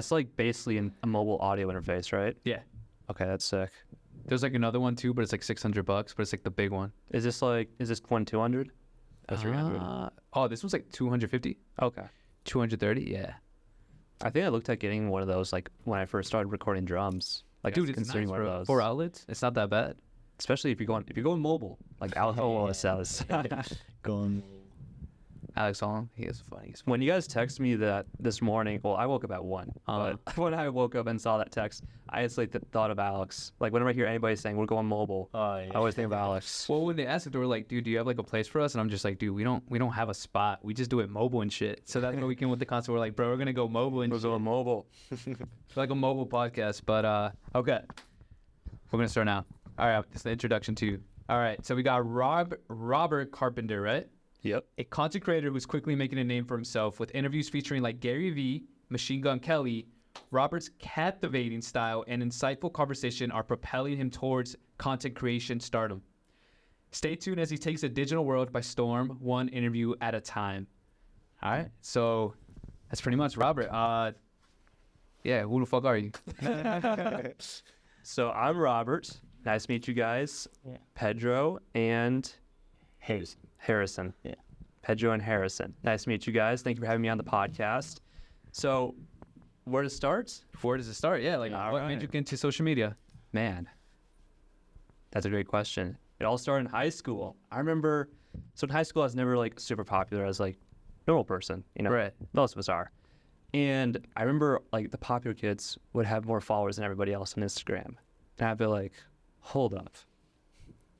It's like basically a mobile audio interface, right? Yeah. Okay, that's sick. There's like another one too, but it's like $600, but it's like the big one. Is this one 200 or 300? Oh, this one's like 250, Okay. 230. Yeah. I think I looked at getting one of those like when I first started recording drums. Like, Dude, I was it's considering nice, one of bro. those. 4 outlets. It's not that bad. Especially if you're going mobile, like Alex says. Going. Alex Holland, he is funny. When you guys texted me that this morning, well, I woke up at 1, but when I woke up and saw that text, I instantly thought of Alex. Like, whenever I hear anybody saying we're going mobile, I always think of Alex. Well, when they asked it, they were like, "Dude, do you have like a place for us?" And I'm just like, "Dude, we don't have a spot. We just do it mobile and shit." So that's where we came with the concept. We're like, "Bro, we're gonna go mobile and We're going mobile." It's like a mobile podcast." But okay, we're gonna start now. All right, it's the introduction to you. All right, so we got Robert Carpenter, right? Yep. A content creator who's quickly making a name for himself with interviews featuring like Gary Vee, Machine Gun Kelly. Robert's captivating style and insightful conversation are propelling him towards content creation stardom. Stay tuned as he takes the digital world by storm, one interview at a time. All right, so that's pretty much Robert. Yeah, who the fuck are you? So I'm Robert. Nice to meet you guys. Yeah. Pedro and Harrison. Yeah. Pedro and Harrison. Nice to meet you guys. Thank you for having me on the podcast. So, where to start? Where does it start? Yeah, like All what right. made you get into social media? Man, that's a great question. It all started in high school. I remember, so in high school, I was never like super popular as like normal person, you know, Right. most of us are. And I remember like the popular kids would have more followers than everybody else on Instagram. And I'd be like, hold up.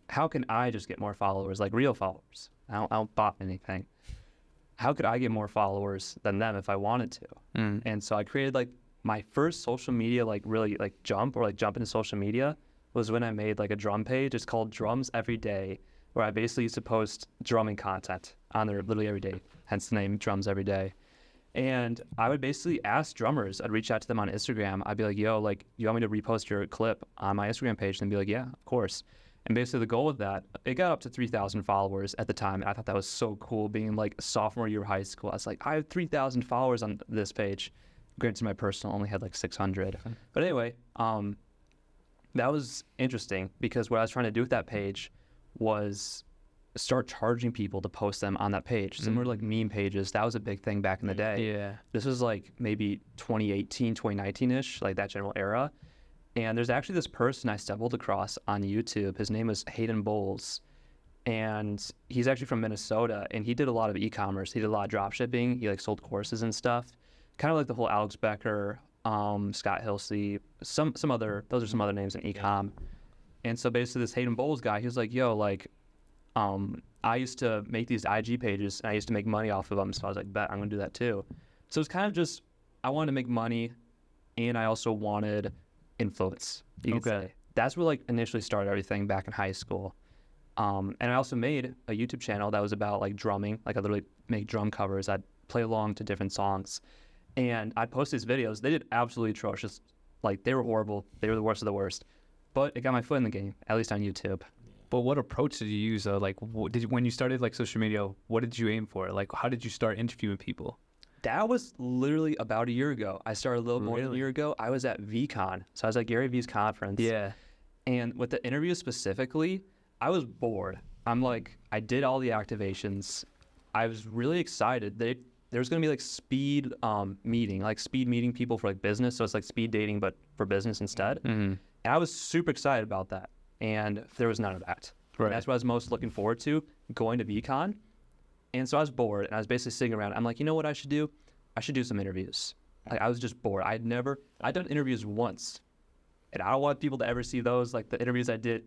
How can I just get more followers, like real followers? I don't bot anything. How could I get more followers than them if I wanted to? And so I created like my first social media, like really like jump into social media was when I made like a drum page. It's called Drums Every Day, where I basically used to post drumming content on there literally every day, hence the name Drums Every Day. And I would basically ask drummers, I'd reach out to them on Instagram. I'd be like, yo, like, you want me to repost your clip on my Instagram page? And they'd be like, yeah, of course. And basically the goal with that, it got up to 3,000 followers at the time. And I thought that was so cool being like a sophomore year of high school. I was like, I have 3,000 followers on this page. Granted, my personal only had like 600. But anyway, that was interesting because what I was trying to do with that page was start charging people to post them on that page. Similar to like meme pages. That was a big thing back in the day. Yeah. This was like maybe 2018, 2019-ish, like that general era. And there's actually this person I stumbled across on YouTube. His name is Hayden Bowles. And he's actually from Minnesota. And he did a lot of e-commerce. He did a lot of drop shipping. He like sold courses and stuff. Kind of like the whole Alex Becker, Scott Hilsey, some other, those are some other names in e-com. And so basically this Hayden Bowles guy, he was like, yo, like, I used to make these IG pages and I used to make money off of them. So I was like, bet I'm going to do that too. So it's kind of just, I wanted to make money and I also wanted influence. You could say. That's what like initially started everything back in high school. And I also made a YouTube channel that was about like drumming. Like I literally make drum covers. I'd play along to different songs and I'd post these videos. They did absolutely atrocious. Like they were horrible. They were the worst of the worst, but it got my foot in the game, at least on YouTube. But what approach did you use? Like, when you started like social media, what did you aim for? Like, how did you start interviewing people? That was literally about a year ago. I started a little more than a year ago. I was at VCon, so I was at Gary Vee's conference. Yeah. And with the interview specifically, I was bored. I'm like, I did all the activations. I was really excited. There's going to be like speed meeting people for like business. So it's like speed dating, but for business instead. And I was super excited about that. And there was none of that. Right. And that's what I was most looking forward to, going to VCon. And so I was bored, and I was basically sitting around. I'm like, you know what I should do? I should do some interviews. Like I was just bored. I'd done interviews once, and I don't want people to ever see those. Like the interviews I did,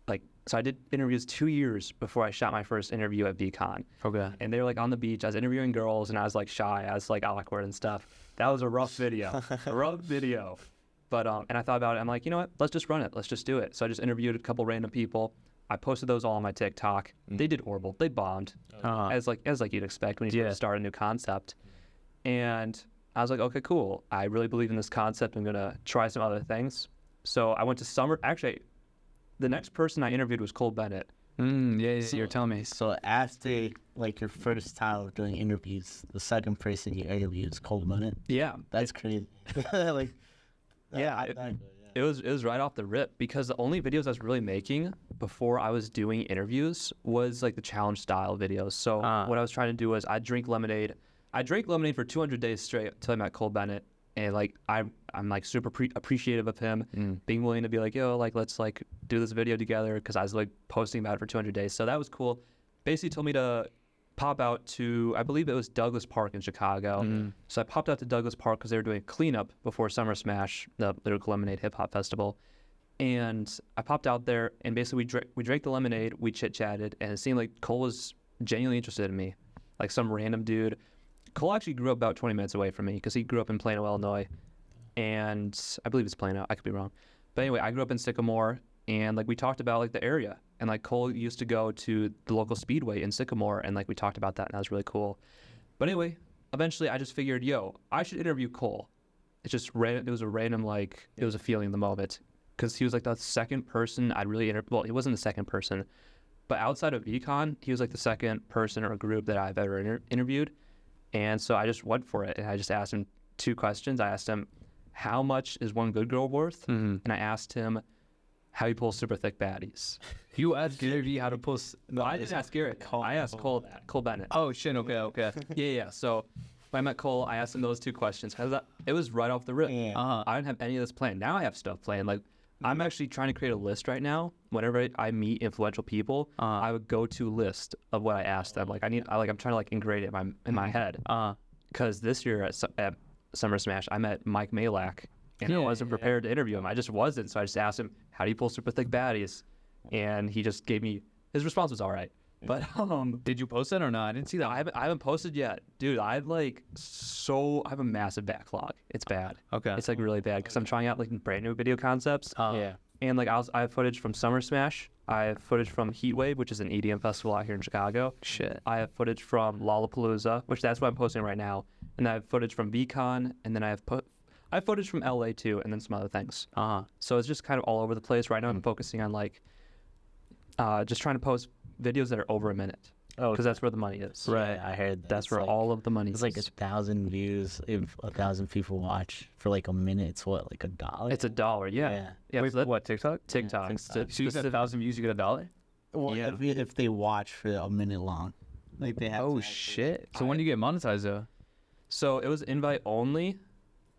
like, so I did interviews 2 years before I shot my first interview at VCon. Okay. And they were like on the beach. I was interviewing girls, and I was like shy. I was like awkward and stuff. That was a rough video. But, and I thought about it. I'm like, you know what? Let's just run it. Let's just do it. So I just interviewed a couple random people. I posted those all on my TikTok. They did horrible. They bombed, as you'd expect when you first start a new concept. And I was like, okay, cool. I really believe in this concept. I'm going to try some other things. So I went to summer. Actually, the next person I interviewed was Bennett. Yeah, So- you're telling me. So after like your first time of doing interviews, the second person you interviewed is Bennett. Yeah. That's crazy. Like, Yeah, It was right off the rip because the only videos I was really making before I was doing interviews was like the challenge style videos. So what I was trying to do was I drank lemonade. I drank lemonade for 200 days straight until I met Bennett, and like I'm like super appreciative of him being willing to be like, yo, like let's like do this video together, because I was like posting about it for 200 days. So that was cool. Basically told me to pop out to, I believe it was Douglas Park in Chicago. So I popped out to Douglas Park because they were doing a cleanup before Summer Smash, the Lyrical Lemonade Hip Hop Festival. And I popped out there, and basically we drank the lemonade, we chit-chatted, and it seemed like Cole was genuinely interested in me. Like some random dude. Cole actually grew up about 20 minutes away from me because he grew up in Plano, Illinois. And I believe it's Plano. I could be wrong. But anyway, I grew up in Sycamore, and like we talked about like the area. And like Cole used to go to the local speedway in Sycamore, and like we talked about that, and that was really cool. But anyway, eventually I just figured, yo, I should interview Cole. It's just random. It was a random, like, it was a feeling in the moment, because he was like the second person I'd really well, he wasn't the second person, but outside of VCon, he was like the second person or group that I've ever interviewed. And so I just went for it, and I just asked him 2 questions. I asked him, how much is one good girl worth? And I asked him how he pulls super thick baddies. You asked Gary Vee how to post. No, I didn't ask Garrett. I asked Cole Bennett. Oh shit! Okay. Yeah. So when I met Cole, I asked him those 2 questions. It was right off the rip. Yeah. I didn't have any of this planned. Now I have stuff planned. Like, I'm actually trying to create a list right now. Whenever I meet influential people, I would go to list of what I asked them. Like I'm trying to like integrate it in my head. Because this year at Summer Smash, I met Mike Malak, and I wasn't prepared to interview him. I just wasn't. So I just asked him, how do you pull super thick baddies? And he just gave me, his response was all right. But did you post it or not? I didn't see that. I haven't posted yet, dude. I have a massive backlog. It's bad. Okay. It's like really bad because I'm trying out like brand new video concepts. And like I have footage from Summer Smash. I have footage from Heatwave, which is an EDM festival out here in Chicago. Shit. I have footage from Lollapalooza, which that's what I'm posting right now. And I have footage from VCon, and then I have footage from LA too, and then some other things. So it's just kind of all over the place right now. I'm focusing on like just trying to post videos that are over a minute, because that's where the money is. Right. I heard that. That's It's where like, all of the money it's is. like 1,000 views. If 1,000 people watch for like a minute, it's what, like $1? It's $1. Yeah. Wait, so that- what? TikTok? TikTok. Yeah, TikTok. So you get 1,000 views, you get $1. Well, Yeah. if they watch for a minute long, like they have. Oh to actually- shit! So when do you get monetized though? So it was invite only,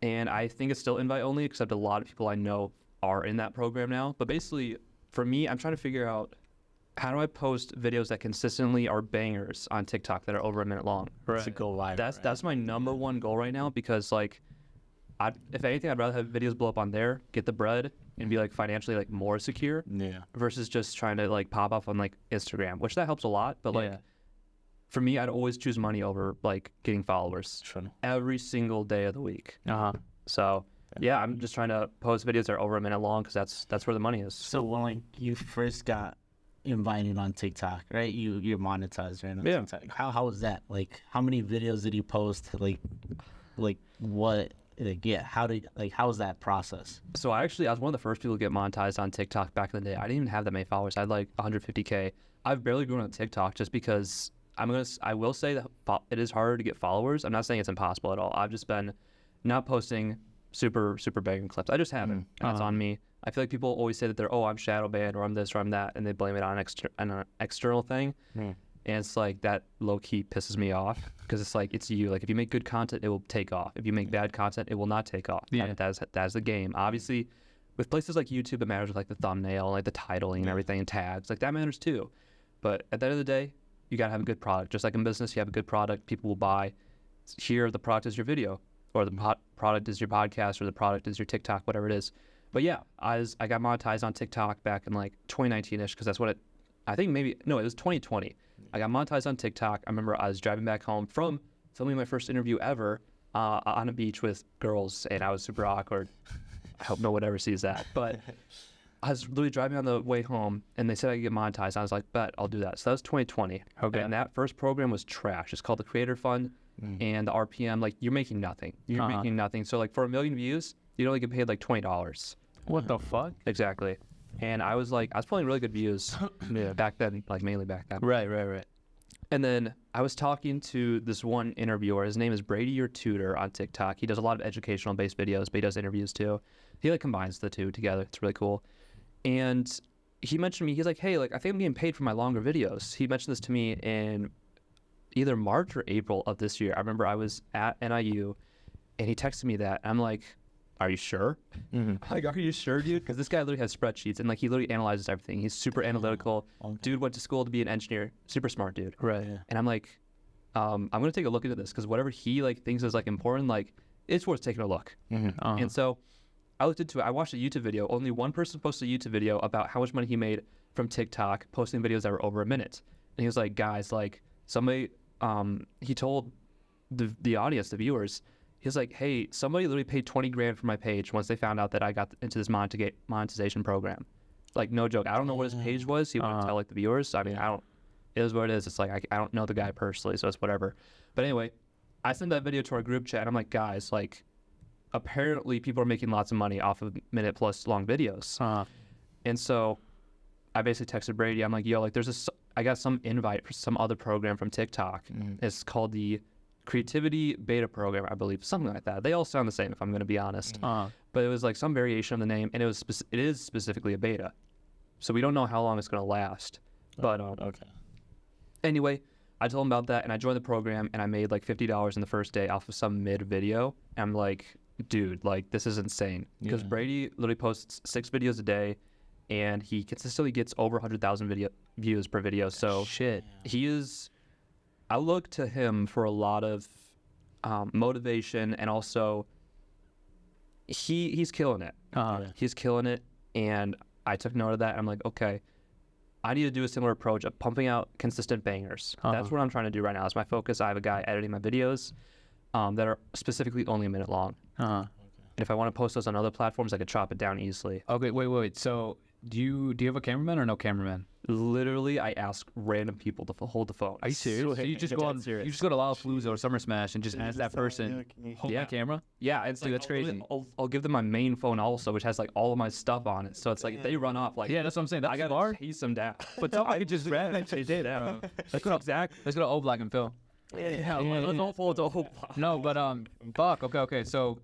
and I think it's still invite only, except a lot of people I know are in that program now. But basically, for me, I'm trying to figure out, how do I post videos that consistently are bangers on TikTok that are over a minute long? To go live. That's my number one goal right now, because like, if anything, I'd rather have videos blow up on there, get the bread, and be like financially like more secure, versus just trying to like pop off on like Instagram, which that helps a lot. But like, for me, I'd always choose money over like getting followers every single day of the week. So yeah, I'm just trying to post videos that are over a minute long, because that's where the money is. So when like you first got invited on TikTok, right? You're monetized right on TikTok. How was that? Like, how many videos did you post? Like what? How was that process? So I was one of the first people to get monetized on TikTok back in the day. I didn't even have that many followers. I had like 150K. I've barely grown on TikTok just because I will say that it is harder to get followers. I'm not saying it's impossible at all. I've just been not posting super banging clips. I just haven't. And that's on me. I feel like people always say that I'm shadow banned, or I'm this or I'm that, and they blame it on an external thing. And it's like, that low key pisses me off, because it's like, it's you. Like, if you make good content, it will take off. If you make bad content, it will not take off. That's the game. Obviously, with places like YouTube, it matters with like the thumbnail, like the titling and everything, and tags. Like, that matters too. But at the end of the day, you gotta have a good product. Just like in business, you have a good product, people will buy. Here, the product is your video, or the product is your podcast, or the product is your TikTok, whatever it is. But yeah, I got monetized on TikTok back in like 2019-ish, because that's what it was 2020. I got monetized on TikTok. I remember I was driving back home from filming my first interview ever on a beach with girls, and I was super awkward. I hope no one ever sees that. But I was literally driving on the way home, and they said I could get monetized. I was like, bet, I'll do that. So that was 2020. Okay. And that first program was trash. It's called the Creator Fund, and the RPM, like, you're making nothing. You're making nothing. So like, for 1 million views, you'd only get paid like $20. What the fuck? Exactly. and I was pulling really good views back then, like mainly back then. Right. And then I was talking to this one interviewer. His name is Brady Your Tutor on TikTok. He does a lot of educational based videos, but he does interviews too. He like combines the two together. It's really cool. And he mentioned to me, he's like, hey, like I think I'm getting paid for my longer videos. He mentioned this to me in either March or April of this year. I remember I was at NIU and he texted me that. I'm like, are you sure? Like, are you sure, dude? Because this guy literally has spreadsheets and like he literally analyzes everything. He's super analytical. Dude went to school to be an engineer. Super smart dude. Right. Yeah. And I'm like, I'm gonna take a look into this because whatever he like thinks is like important, like it's worth taking a look. And so I looked into it. I watched a YouTube video. Only one person posted a YouTube video about how much money he made from TikTok posting videos that were over a minute. And he was like, guys, like somebody, he told the audience, the viewers, he was like, hey, somebody literally paid 20 grand for my page once they found out that I got into this monetization program. Like, no joke. I don't know what his page was. He wouldn't tell like the viewers. I mean, it is what it is. It's like, I don't know the guy personally, so it's whatever. But anyway, I sent that video to our group chat and I'm like, guys, like, apparently people are making lots of money off of minute plus long videos. And so I basically texted Brady. I'm like, yo, like I got some invite for some other program from TikTok. It's called the Creativity Beta Program, I believe, something like that. They all sound the same, if I'm going to be honest. But it was like some variation of the name, and it is specifically a beta. So we don't know how long it's going to last. But anyway, I told him about that, and I joined the program, and I made like $50 in the first day off of some mid video. And I'm like, dude, like this is insane. Because Brady literally posts 6 videos a day, and he consistently gets over 100,000 views per video. So he is. I look to him for a lot of motivation, and also he's killing it. He's killing it, and I took note of that. I'm like, okay, I need to do a similar approach of pumping out consistent bangers. That's what I'm trying to do right now. It's my focus. I have a guy editing my videos that are specifically only a minute long. And if I want to post those on other platforms, I could chop it down easily. Okay, wait. So do you have a cameraman or no cameraman? Literally, I ask random people to hold the phone. Are you serious? So you just go on, you just go to Lollapalooza or Summer Smash and just ask that person, hold the camera? Yeah, it's Dude, like, that's crazy. I'll give them my main phone also, which has like all of my stuff on it. So it's like if they run off, like That's what I'm saying. That's I gotta hard. chase them down. But I could just grab it. Let's go to O Block and Phil. Let's all fall to whole block. No, but Buck. Okay. So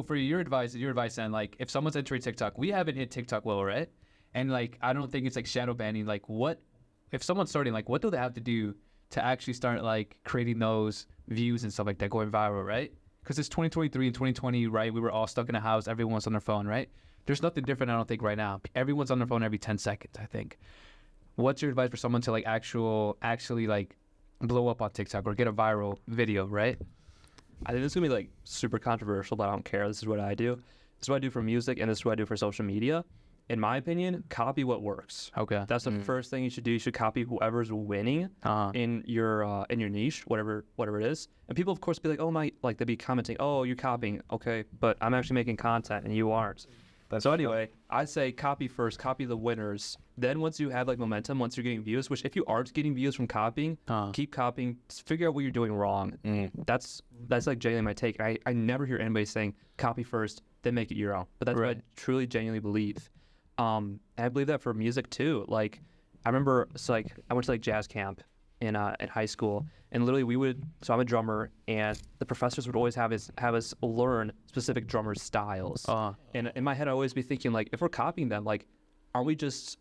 for your advice then, like if someone's entering TikTok, we haven't hit TikTok level, right? And like I don't think it's like shadow banning. Like what if someone's starting? Like what do they have to do to actually start like creating those views and stuff like that going viral, right? Because it's 2023 and 2020, right? We were all stuck in a house. Everyone's on their phone, right? There's nothing different, I don't think, right now. Everyone's on their phone every 10 seconds, I think. What's your advice for someone to like actually like blow up on TikTok or get a viral video, right? I think this is gonna be like super controversial, but I don't care. This is what I do. This is what I do for music, and this is what I do for social media. In my opinion, copy what works. Okay. That's the first thing you should do. You should copy whoever's winning in your niche, whatever it is. And people, of course, be like, oh my, like they'd be commenting, oh, you're copying, okay, but I'm actually making content and you aren't. So anyway, I say copy first, copy the winners. Then once you have like momentum, once you're getting views, which if you aren't getting views from copying, keep copying. Just figure out what you're doing wrong. That's like genuinely my take. I never hear anybody saying copy first, then make it your own. But that's what I truly genuinely believe. And I believe that for music too. Like I remember, I went to like jazz camp in high school, and literally so I'm a drummer, and the professors would always have us learn specific drummers' styles. And in my head, I always be thinking like, if we're copying them, like, aren't we just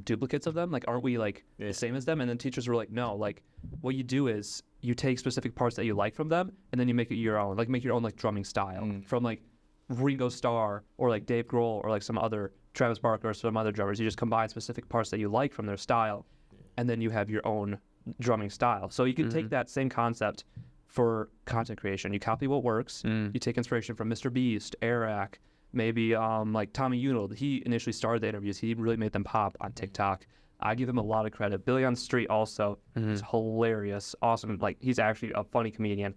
duplicates of them? Like, aren't we like the same as them? And then teachers were like, no, like what you do is you take specific parts that you like from them, and then you make it your own, like make your own like drumming style from like Ringo Starr or like Dave Grohl or like some other Travis Barker or some other drummers. You just combine specific parts that you like from their style, and then you have your own drumming style. So you can take that same concept for content creation. You copy what works. You take inspiration from Mr. Beast, Eric, maybe like Tommy Unald. He initially started the interviews. He really made them pop on TikTok. I give him a lot of credit. Billy on the Street also is hilarious, awesome. Like he's actually a funny comedian,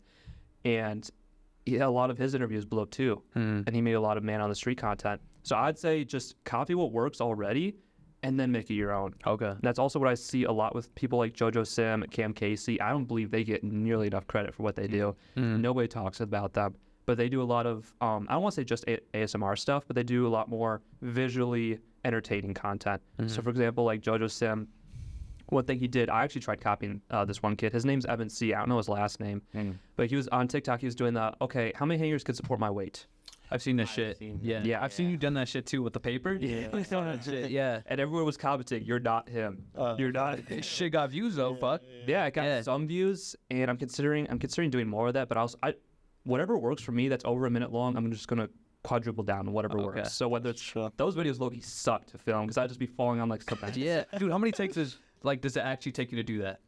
and a lot of his interviews blew up too. And he made a lot of man on the street content. So I'd say just copy what works already, and then make it your own. Okay. And that's also what I see a lot with people like JoJo Sim, Cam Casey. I don't believe they get nearly enough credit for what they do. Nobody talks about them, but they do a lot of, I don't want to say just ASMR stuff, but they do a lot more visually entertaining content. So for example, like JoJo Sim, one thing he did, I actually tried copying this one kid. His name's Evan C. I don't know his last name, but he was on TikTok. He was doing the, okay, how many hangers could support my weight? I've seen that shit. Yeah, I've seen you done that shit too with the paper. Yeah. And everyone was commenting, "You're not him. You're not." Shit got views though. Fuck. Yeah, it got some views, and I'm considering doing more of that. But whatever works for me that's over a minute long, I'm just gonna quadruple down on whatever works. So whether it's those videos, low-key suck to film because I'd just be falling on like something. Yeah, dude. How many takes does it actually take you to do that?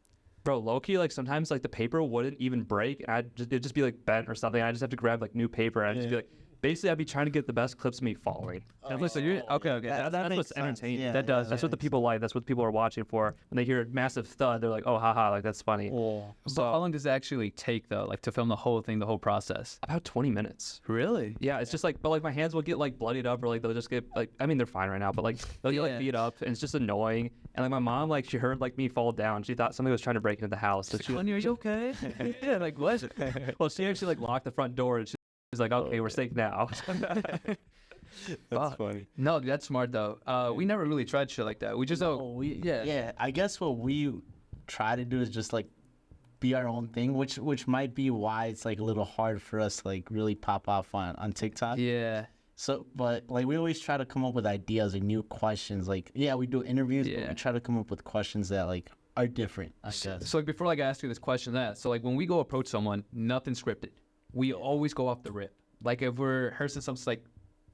Bro, low-key, like sometimes like the paper wouldn't even break, and it'd just be like bent or something. I just have to grab like new paper, and I'd just be like. Basically, I'd be trying to get the best clips of me falling. Listen, okay. That's what's entertaining. Yeah, That's what the people like. That's what people are watching for. When they hear a massive thud, they're like, "Oh, haha!" Like that's funny. So how long does it actually take though, like to film the whole thing, the whole process? About 20 minutes. Really? Yeah, it's just like, but like my hands will get like bloodied up, or like they'll just get like, I mean they're fine right now, but like they'll get like beat up, and it's just annoying. And like my mom, like she heard like me fall down, she thought somebody was trying to break into the house. So she, are you okay? Yeah, like what? Well, she actually like locked the front door, and she's like, okay, we're safe now. That's funny. No, that's smart though. We never really tried shit like that. We just I guess what we try to do is just like be our own thing, which might be why it's like a little hard for us to like really pop off on TikTok. Yeah. So, but like we always try to come up with ideas and new questions. Like, yeah, we do interviews, but we try to come up with questions that like are different, I guess. So like before like I ask you this question, so like when we go approach someone, nothing scripted. We always go off the rip. Like if we're rehearsing something, like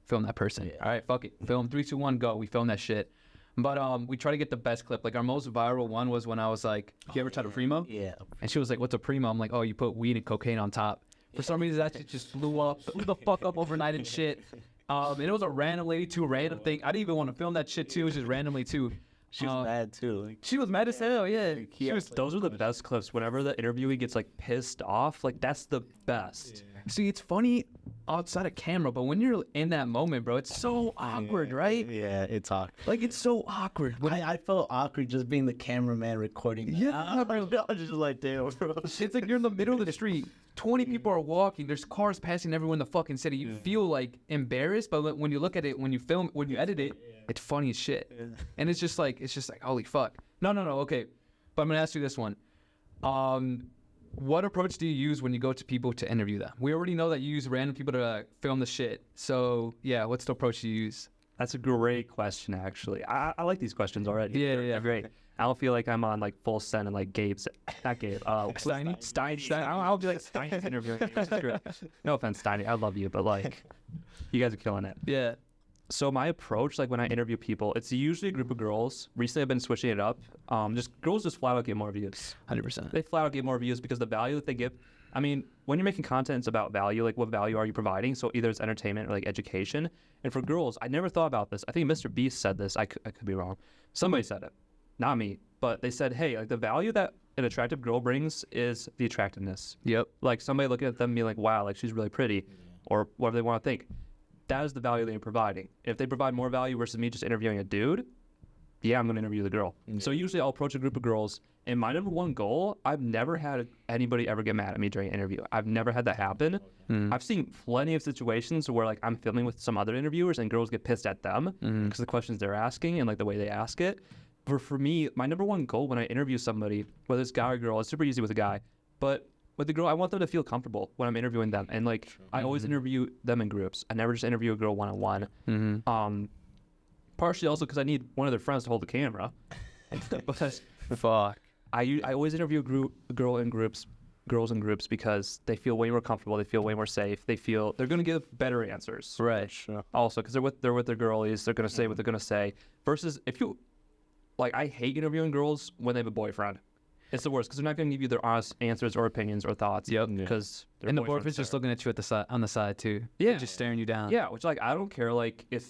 film that person. All right, fuck it. Film 3, 2, 1, go. We film that shit. But we try to get the best clip. Like our most viral one was when I was like, you ever tried a primo? Yeah. And she was like, what's a primo? I'm like, oh, you put weed and cocaine on top. For some reason, that shit just blew the fuck up overnight and shit. And it was a random lady too, random thing. I didn't even want to film that shit too. It was just randomly too. She was mad too. Like, she was mad as hell, yeah. Those are the best clips. Whenever the interviewee gets like pissed off, like that's the best. See, it's funny outside of camera, but when you're in that moment, bro, it's so awkward, right? Yeah, it's awkward. Like, it's so awkward. I felt awkward just being the cameraman recording. Yeah, bro. I was just like, damn, bro. It's like you're in the middle of the street. 20 people are walking. There's cars passing everywhere in the fucking city. You feel like embarrassed, but when you look at it, when you film, when you edit it, it's funny as shit. And it's just like, holy fuck. No, okay. But I'm gonna ask you this one. What approach do you use when you go to people to interview them? We already know that you use random people to film the shit. So yeah, what's the approach you use? That's a great question, actually. I like these questions already. Yeah. They're great. I don't feel like I'm on like full send and like Gabe's, not Gabe. Steiny. I'll be like Steiny's interviewing me. No offense, Steiny. I love you, but like, you guys are killing it. Yeah. So my approach, like when I interview people, it's usually a group of girls. Recently, I've been switching it up. Girls just flat out get more views. 100%. They flat out get more views because the value that they give. I mean, when you're making content, it's about value. Like, what value are you providing? So either it's entertainment or like education. And for girls, I never thought about this. I think Mr. Beast said this. I could be wrong. Somebody said it, not me. But they said, hey, like the value that an attractive girl brings is the attractiveness. Yep. Like somebody looking at them being like, wow, like she's really pretty, or whatever they want to think. That is the value they're providing. If they provide more value versus me just interviewing a dude, yeah, I'm going to interview the girl. So usually I'll approach a group of girls, and my number one goal, I've never had anybody ever get mad at me during an interview. I've never had that happen. I've seen plenty of situations where like I'm filming with some other interviewers and girls get pissed at them because the questions they're asking and like the way they ask it. But for me, my number one goal when I interview somebody, whether it's guy or girl, it's super easy with a guy, but with the girl, I want them to feel comfortable when I'm interviewing them. And like, I always interview them in groups. I never just interview a girl one-on-one. Partially also because I need one of their friends to hold the camera. Because fuck. I always interview girls in groups because they feel way more comfortable. They feel way more safe. They feel they're going to give better answers. Right. Also, because they're with their girlies. They're going to say what they're going to say. Versus if you, like, I hate interviewing girls when they have a boyfriend. It's the worst because they're not going to give you their honest answers or opinions or thoughts. Yep. Because and the boyfriend's just looking at you at the side, on the side too. Yeah. Just staring you down. Yeah, which like I don't care like if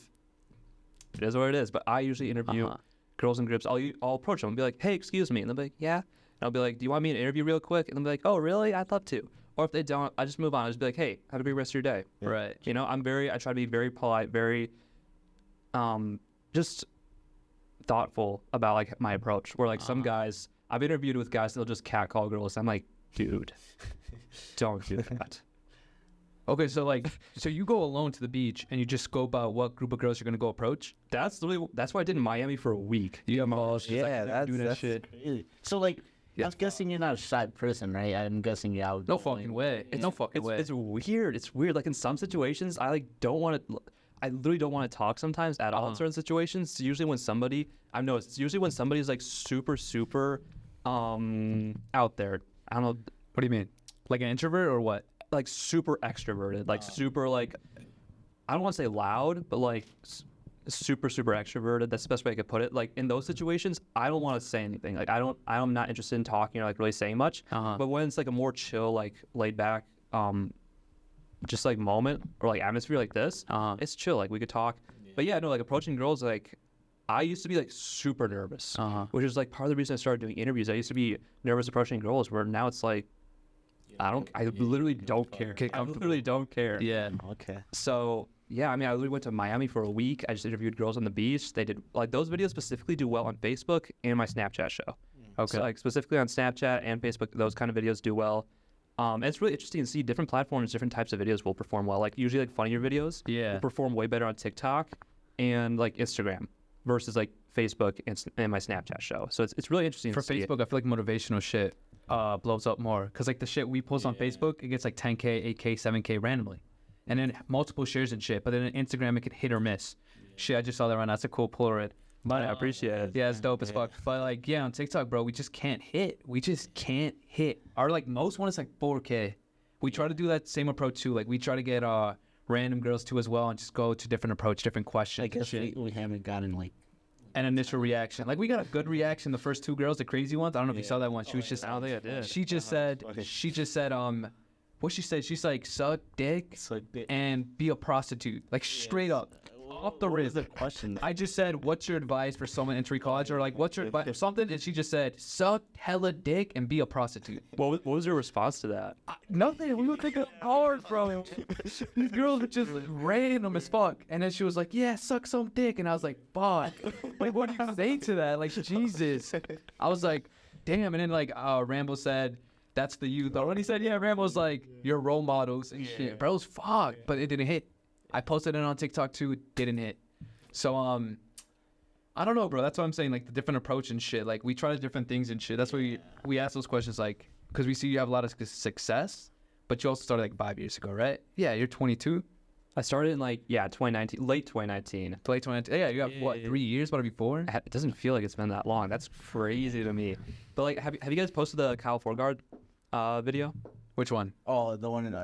it is what it is, but I usually interview girls in groups. I'll approach them and be like, hey, excuse me, and they'll be like, yeah. And I'll be like, do you want me to interview real quick? And they'll be like, oh, really? I'd love to. Or if they don't, I just move on. I just be like, hey, have a great rest of your day. Yeah. Right. You know, I try to be very polite, very, just thoughtful about like my approach. Where like some guys, I've interviewed with guys that'll just catcall girls. I'm like, dude, don't do that. Okay, so like, so you go alone to the beach and you just scope out what group of girls you're gonna go approach. That's what I did in Miami for a week. You got balls. Yeah, that's shit. crazy. So like, Yeah. I'm guessing you're not a shy person, right? I'm guessing you're out. No fucking way. It's no fucking way. It's weird. It's weird. Like in some situations, I like don't want to. I literally don't want to talk sometimes at all in certain situations. It's usually when somebody I've noticed. It's usually when somebody's like super out there. I don't know. What do you mean? Like an introvert or what? Like super extroverted. Like super like. I don't want to say loud, but like super extroverted. That's the best way I could put it. Like in those situations, I don't want to say anything. Like I'm not interested in talking or like really saying much. But when it's like a more chill, like laid back, just like moment or like atmosphere like this, it's chill. Like we could talk. But yeah, no, like approaching girls, like I used to be like super nervous, which is like part of the reason I started doing interviews. I used to be nervous approaching girls, where now it's like I literally don't care. I literally don't care. Yeah. Okay. So yeah, I mean, I literally went to Miami for a week. I just interviewed girls on the beach. They did like those videos specifically do well on Facebook and my Snapchat show. Okay. So like specifically on Snapchat and Facebook, those kind of videos do well. And it's really interesting to see different platforms, different types of videos will perform well. Like usually like funnier videos will perform way better on TikTok and like Instagram versus like Facebook and my Snapchat show. So it's really interesting For to see Facebook, I feel like motivational shit blows up more. Because like the shit we post on Facebook, it gets like 10K, 8K, 7K randomly. And then multiple shares and shit. But then on Instagram, it can hit or miss. Shit, I just saw that right now. That's a cool Polaroid. But I appreciate it. Yeah, it's dope as fuck. But like, yeah, on TikTok, bro, we just can't hit. We just can't hit. Our like most one is like 4K. We try to do that same approach too. Like we try to get random girls too as well, and just go to different approach, different questions. I guess we haven't gotten like an initial reaction. Like we got a good reaction. The first two girls, the crazy ones. I don't know if you saw that one. She was just. I don't think I did. She just said. She just said. What she said? She's like suck dick and be a prostitute. Like straight up. Off the rip. the question? I just said, what's your advice for someone entering college? Or like, what's your advice or something? And she just said, suck hella dick and be a prostitute. What was your response to that? Nothing. We would take hours from him. These girls were just random as fuck. And then she was like, yeah, suck some dick. And I was like, fuck. Like, what do you say to that? Like, Jesus. I was like, damn. And then like, Rambo said, that's the youth. Or when he said, yeah, Rambo's like, your role models and shit. Bro's fuck. But it didn't hit. I posted it on TikTok too. It didn't hit. So, I don't know, bro. That's what I'm saying. Like the different approach and shit. Like we try different things and shit. That's why we ask those questions. Like, because we see you have a lot of success, but you also started like 5 years ago, right? Yeah, you're 22. I started in like 2019, late 2019. Late 2019. Yeah, you got what 3 years? What are you 4? It doesn't feel like it's been that long. That's crazy to me. But like, have you guys posted the Kyle Forgard video? Which one? Oh, the one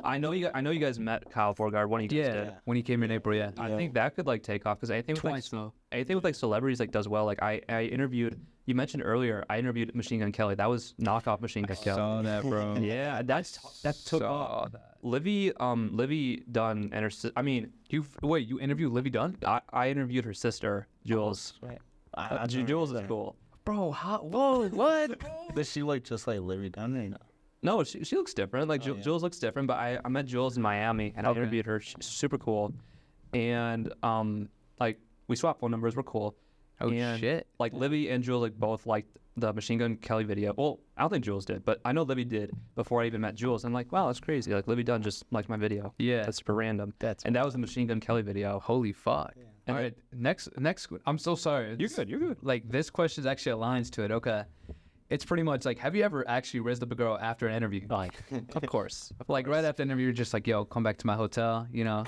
I know you guys met Kyle Forgard. One of you guys did. When he came in April. Yeah. I think that could like take off because anything with like celebrities like does well. Like I interviewed. You mentioned earlier. I interviewed Machine Gun Kelly. That was knockoff Machine Gun Kelly. Saw that, bro. Yeah, that took off. Livvy Dunne and her. You interviewed Livvy Dunne? I interviewed her sister, Jules. Jules is cool. Bro, whoa, what? Does she look just like Livvy Dunne or no? No, she looks different. Like Jules looks different, but I met Jules in Miami and I interviewed her. She's super cool, and like we swapped phone numbers. We're cool. Oh shit! Like Livvy and Jules like both liked the Machine Gun Kelly video. Well, I don't think Jules did, but I know Livvy did before I even met Jules. I'm like, wow, that's crazy. Like Livvy Dunne just liked my video. Yeah, that's super random. And that was the Machine Gun Kelly video. Holy fuck! Yeah. All right, next. I'm so sorry. You're good. Like this question actually aligns to it. Okay. It's pretty much like, have you ever actually raised up a girl after an interview? Like, of course. Like right after an interview, you're just like, yo, come back to my hotel, you know?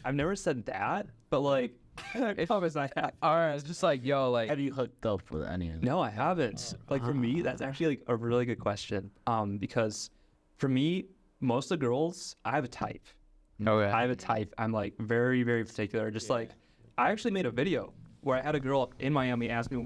I've never said that, but like, if I was like, all right, it's just like, yo, like. Have you hooked up with any of them? No, I haven't. Like for me, that's actually like a really good question. Because for me, most of the girls, I have a type. Okay. I have a type. I'm like very, very particular. Just like, I actually made a video where I had a girl in Miami ask me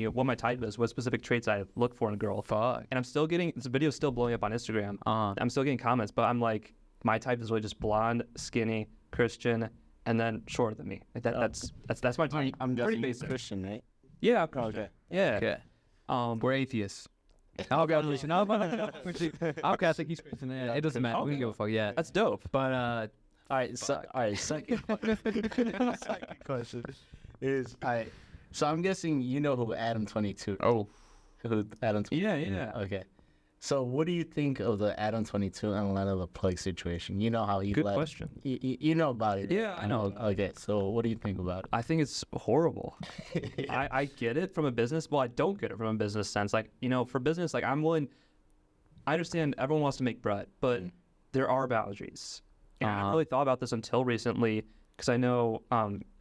what my type is, what specific traits I look for in a girl. Fuck. And I'm still getting, this video is still blowing up on Instagram. I'm still getting comments, but I'm like, my type is really just blonde, skinny, Christian, and then shorter than me. Like that's my type. I'm pretty guessing basic. Christian, right? Yeah. Okay. Yeah. Okay. We're atheists. I'm Catholic. I'm Catholic. He's Christian. Yeah, it doesn't matter. We don't give a fuck. Yeah. That's dope. But all right. Second question is so I'm guessing you know who Adam 22. Oh, who Adam? Yeah. Okay. So what do you think of the Adam 22 and Lena the Plug situation? You know how he Good left. question. You know about it. Yeah, I know. Okay, so what do you think about I think it's horrible. it? I get it from a business. Well, I don't get it from a business sense. Like, for business, like I'm willing. I understand everyone wants to make bread, but there are boundaries. And I haven't really thought about this until recently, because I know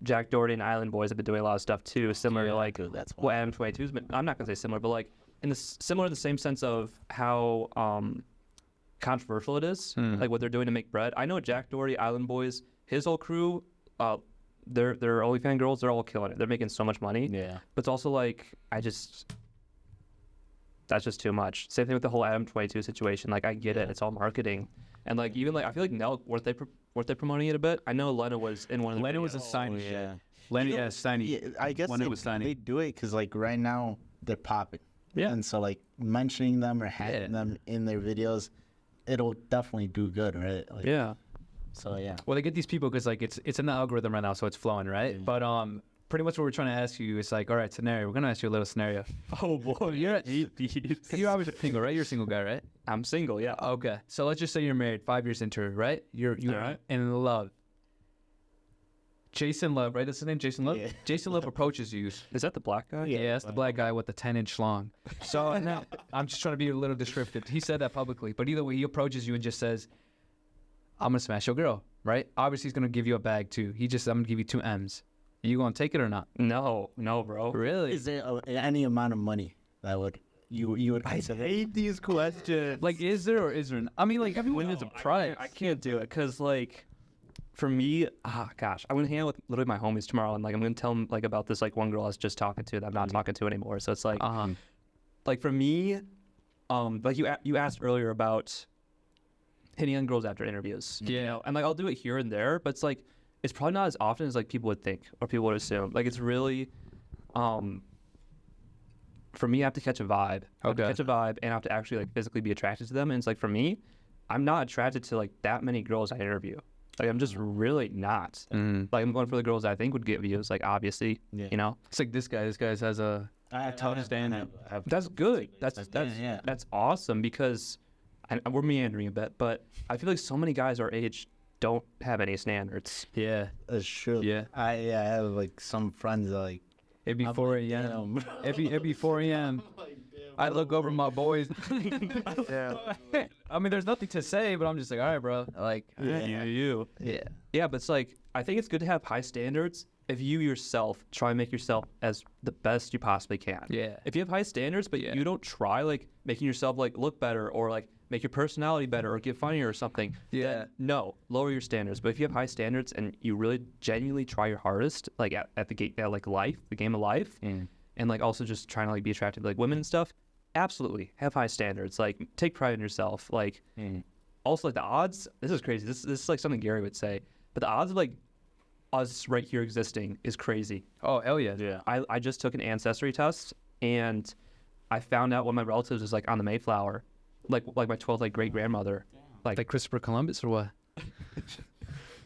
Jack Doherty and Island Boys have been doing a lot of stuff too, similar to like That's what Adam 22's been. I'm not gonna say similar, but like similar in the same sense of how controversial it is, like what they're doing to make bread. I know Jack Doherty, Island Boys, his whole crew, they're OnlyFans girls. They're all killing it. They're making so much money. Yeah. But it's also like that's just too much. Same thing with the whole Adam 22 situation. Like I get it. It's all marketing. And like even like I feel like Nell weren't they promoting it a bit? I know Lena was in one of the Lena was a videos. sign. Yeah. Lena, You know, yeah, signing. Yeah, I guess when it was signing. they do it because like right now they're popping. Yeah. And so like mentioning them or having Yeah. them in their videos, it'll definitely do good, right? Like, Yeah. So yeah. Well, they get these people because like it's in the algorithm right now, so it's flowing, right? Yeah. But pretty much what we're trying to ask you is like, all right, scenario. We're gonna ask you a little scenario. Oh boy, You're you're obviously single, right? You're a single guy, right? I'm single. Yeah. Okay. So let's just say you're married, 5 years into it, right? You're All right. in love. Jason Love, right? That's his name, Jason Love. Yeah. Jason Love approaches you. Is that the black guy? Yeah, that's the black guy with the 10-inch long. So now I'm just trying to be a little descriptive. He said that publicly, but either way, he approaches you and just says, "I'm gonna smash your girl," right? Obviously, he's gonna give you a bag too. I'm gonna give you 2 M's. Are you gonna take it or not? No, bro. Really? Is there any amount of money that would you would consider? hate these questions. Like, is there or isn't? I mean, like, everyone has a price. I can't do it because like, for me, gosh, I'm gonna hang out with literally my homies tomorrow, and like I'm gonna tell them like about this like one girl I was just talking to that I'm not talking to anymore. So it's like, like for me, like you asked earlier about hitting on girls after interviews. Yeah. You know? And like I'll do it here and there, but it's like it's probably not as often as like people would think or people would assume. Like it's really, for me, I have to catch a vibe. I have to Okay. catch a vibe, and I have to actually like physically be attracted to them. And it's like for me, I'm not attracted to like that many girls I interview. Like I'm just really not. Like I'm going for the girls that I think would get views. Like obviously, Yeah. you know, It's like this guy. This guy has a Tough standard. that's good. That's yeah. that's awesome because we're meandering a bit, but I feel like so many guys our age don't have any standards. Yeah. That's true. Yeah. I have like some friends that like It'd be I'm 4 like, a.m. damn. It'd be 4 a.m. I look over my boys. Yeah. I mean, there's nothing to say, but I'm just like, all right, bro. Like, Yeah. You. yeah. Yeah, but it's like I think it's good to have high standards if you yourself try and make yourself as the best you possibly can. Yeah. If you have high standards, but Yeah. you don't try like making yourself like look better or like make your personality better or get funnier or something, Yeah. then no, lower your standards. But if you have high standards and you really genuinely try your hardest, like at the game, like life, the game of life, and like also just trying to like be attractive to like women and stuff, absolutely have high standards. Like take pride in yourself. Like also like the odds. This is crazy. This is like something Gary would say, but the odds of like us right here existing is crazy. Oh, hell yeah. Yeah. I just took an ancestry test and I found out one of my relatives is like on the Mayflower, like my 12th like great grandmother, Like Christopher Columbus or what?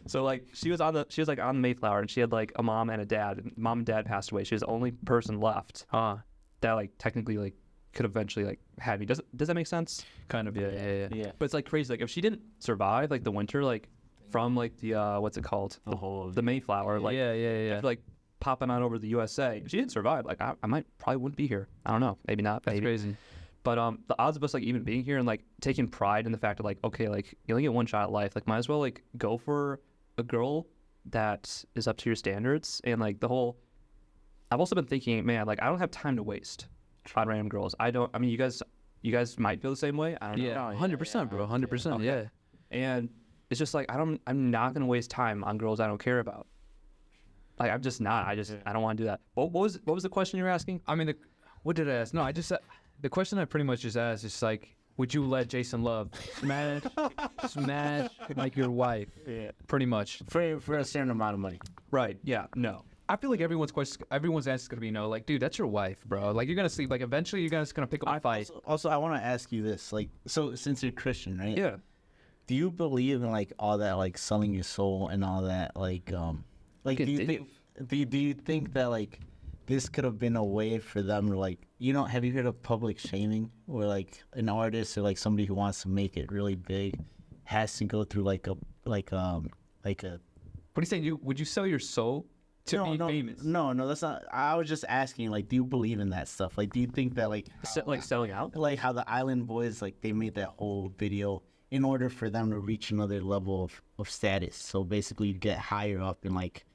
so like she was on the Mayflower and she had like a mom and a dad. And mom and dad passed away. She was the only person left that like technically like could eventually like have me. Does that make sense? Kind of, yeah. Yeah. But it's like crazy. Like if she didn't survive like the winter like from like the what's it called the Mayflower like yeah. like popping on over the USA. If she didn't survive, like I probably wouldn't be here. I don't know. Maybe not. That's Maybe. crazy. But the odds of us like even being here and like taking pride in the fact of like, okay, like you only get one shot at life, like might as well like go for a girl that is up to your standards. And like the whole, I've also been thinking, man, like I don't have time to waste on random girls. I mean, you guys might feel the same way. I don't know. Yeah, 100%, bro. 100%. Okay. Yeah. And it's just like I'm not gonna waste time on girls I don't care about. Like I'm just not. I don't want to do that. What was the question you were asking? I mean, what did I ask? No, I just the question I pretty much just asked is like, would you let Jason Love smash like your wife? Yeah. Pretty much. For a certain amount of money. Right. Yeah. No. I feel like everyone's answer is gonna be no. Like, dude, that's your wife, bro. Like, you're gonna sleep. Like, eventually, you're just gonna pick up a fight. Also, I want to ask you this. Like, so since you're Christian, right? Yeah. Do you believe in like all that, like selling your soul and all that? Like do you think that like this could have been a way for them to like have you heard of public shaming, where like an artist or like somebody who wants to make it really big has to go through like a What are you saying? Would you sell your soul to be famous? No, that's not. I was just asking, like, do you believe in that stuff? Like, do you think that like selling out? like how the Island Boys, like, they made that whole video in order for them to reach another level of status. So basically, you get higher up in like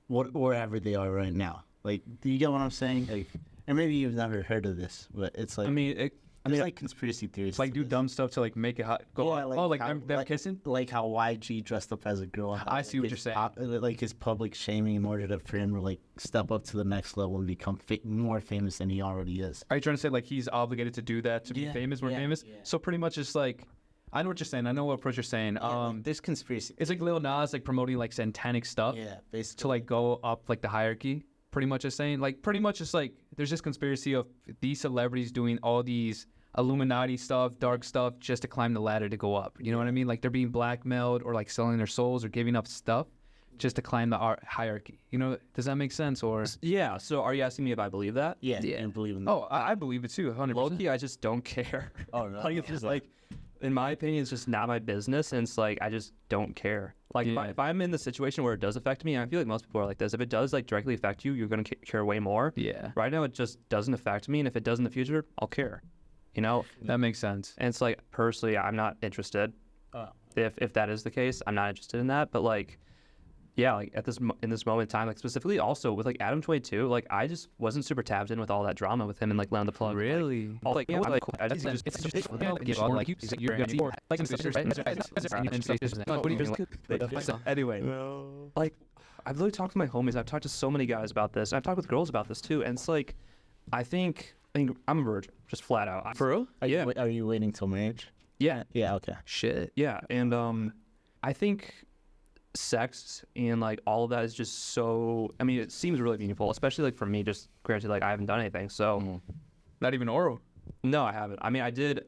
wherever they are right now. Like, do you get what I'm saying? Like, and maybe you've never heard of this, but it's like there's like conspiracy theories. Like do dumb stuff to like make it hot. Go Yeah, like how, them kissing. Like how YG dressed up as a girl. I see what you're saying. Like his public shaming in order for him to like step up to the next level and become more famous than he already is. Are you trying to say like he's obligated to do that to be famous? More famous. Yeah. So pretty much it's like, I know what you're saying. I know what approach you're saying. Like, there's conspiracy. It's like Lil Nas like promoting like satanic stuff. Yeah, basically. To like go up like the hierarchy. Pretty much is saying like pretty much it's like there's this conspiracy of these celebrities doing all these Illuminati stuff, dark stuff, just to climb the ladder to go up. You know what I mean? Like they're being blackmailed or like selling their souls or giving up stuff just to climb the hierarchy. You know, does that make sense? Or Yeah. So are you asking me if I believe that? Yeah. And believe in that. oh, I believe it too, 100%. Low-key, I just don't care. Oh, no. Like, it's just like, in my opinion, it's just not my business, and it's like I just don't care. Like if I'm in the situation where it does affect me, I feel like most people are like this. If it does like directly affect you, you're gonna care way more. Yeah. Right now, it just doesn't affect me, and if it does in the future, I'll care. You know. That makes sense. And it's like personally, I'm not interested. If that is the case, I'm not interested in that. But like, yeah, like in this moment in time, like specifically also with like Adam 22, like I just wasn't super tapped in with all that drama with him and like Land the Plug. Really? Like, all like, yeah, like I just anyway. Like I've literally talked to my homies. I've talked to so many guys about this. I've talked with girls about this too, and it's like, I think I'm a virgin, just flat out. For real? Yeah. Are you waiting till marriage? Yeah. Yeah. Okay. Shit. Yeah, and I think sex and like all of that is just so. I mean, it seems really meaningful, especially like for me. Just granted, like I haven't done anything, so Not even oral. no, I haven't. I mean, I had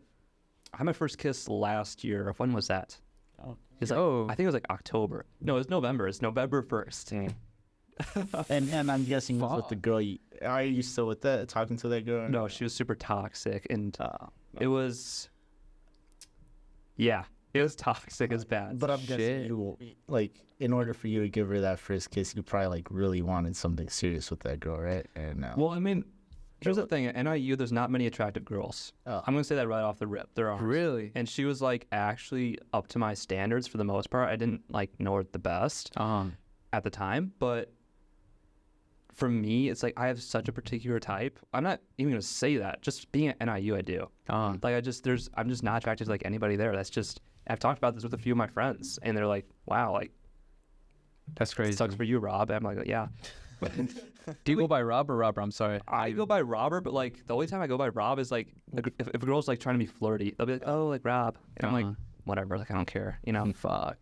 my first kiss last year. When was that? Oh. It's like, I think it was like October. No, it's November. It's November 1st. And I'm guessing it was with the girl. Are you still with that? Talking to that girl? No, she was super toxic, and it was. Yeah, it was toxic as bad. But I'm guessing you, like, in order for you to give her that first kiss, you probably like really wanted something serious with that girl, right? And well, I mean, here's the thing: at NIU, there's not many attractive girls. Oh. I'm gonna say that right off the rip. There are. Really? And she was like actually up to my standards for the most part. I didn't like know her the best at the time, but for me, it's like I have such a particular type. I'm not even gonna say that. Just being at NIU, I do. Like I'm just not attracted to like anybody there. That's just. I've talked about this with a few of my friends, and they're like, "Wow, like that's crazy. It sucks for you, Rob." And I'm like, "Yeah." Do you go by Rob or Robert? I'm sorry. I go by Robert, but like the only time I go by Rob is like if a girl's like trying to be flirty, they'll be like, "Oh, like Rob," and I'm like, "Whatever." Like I don't care, you know. Fuck.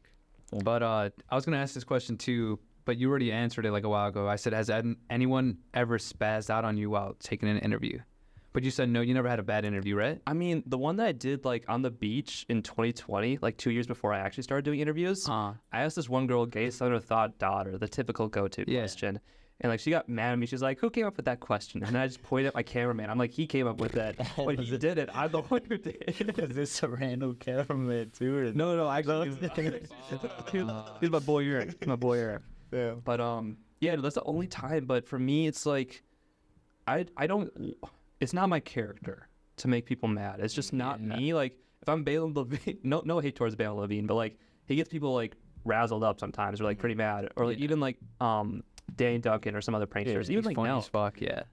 But I was gonna ask this question too, but you already answered it like a while ago. I said, has anyone ever spazzed out on you while taking an interview? But you said no, you never had a bad interview, right? I mean, the one that I did like on the beach in 2020, like 2 years before I actually started doing interviews, I asked this one girl, gay son or thought daughter, the typical go-to question. And like she got mad at me. She's like, "Who came up with that question?" And I just pointed at my cameraman. I'm like, "He came up with it, but he did it. I'm the one who did it." Is this a random cameraman too? Or... No, actually, he's my boy Eric. My boy Eric. Yeah. But yeah, that's the only time. But for me, it's like, I don't. It's not my character to make people mad. It's just not me. Like if I'm Balen Levine, no hate towards Balen Levine, but like he gets people like razzled up sometimes or like pretty mad, or like even like Danny Duncan or some other pranksters. Even like funny now. As fuck, yeah.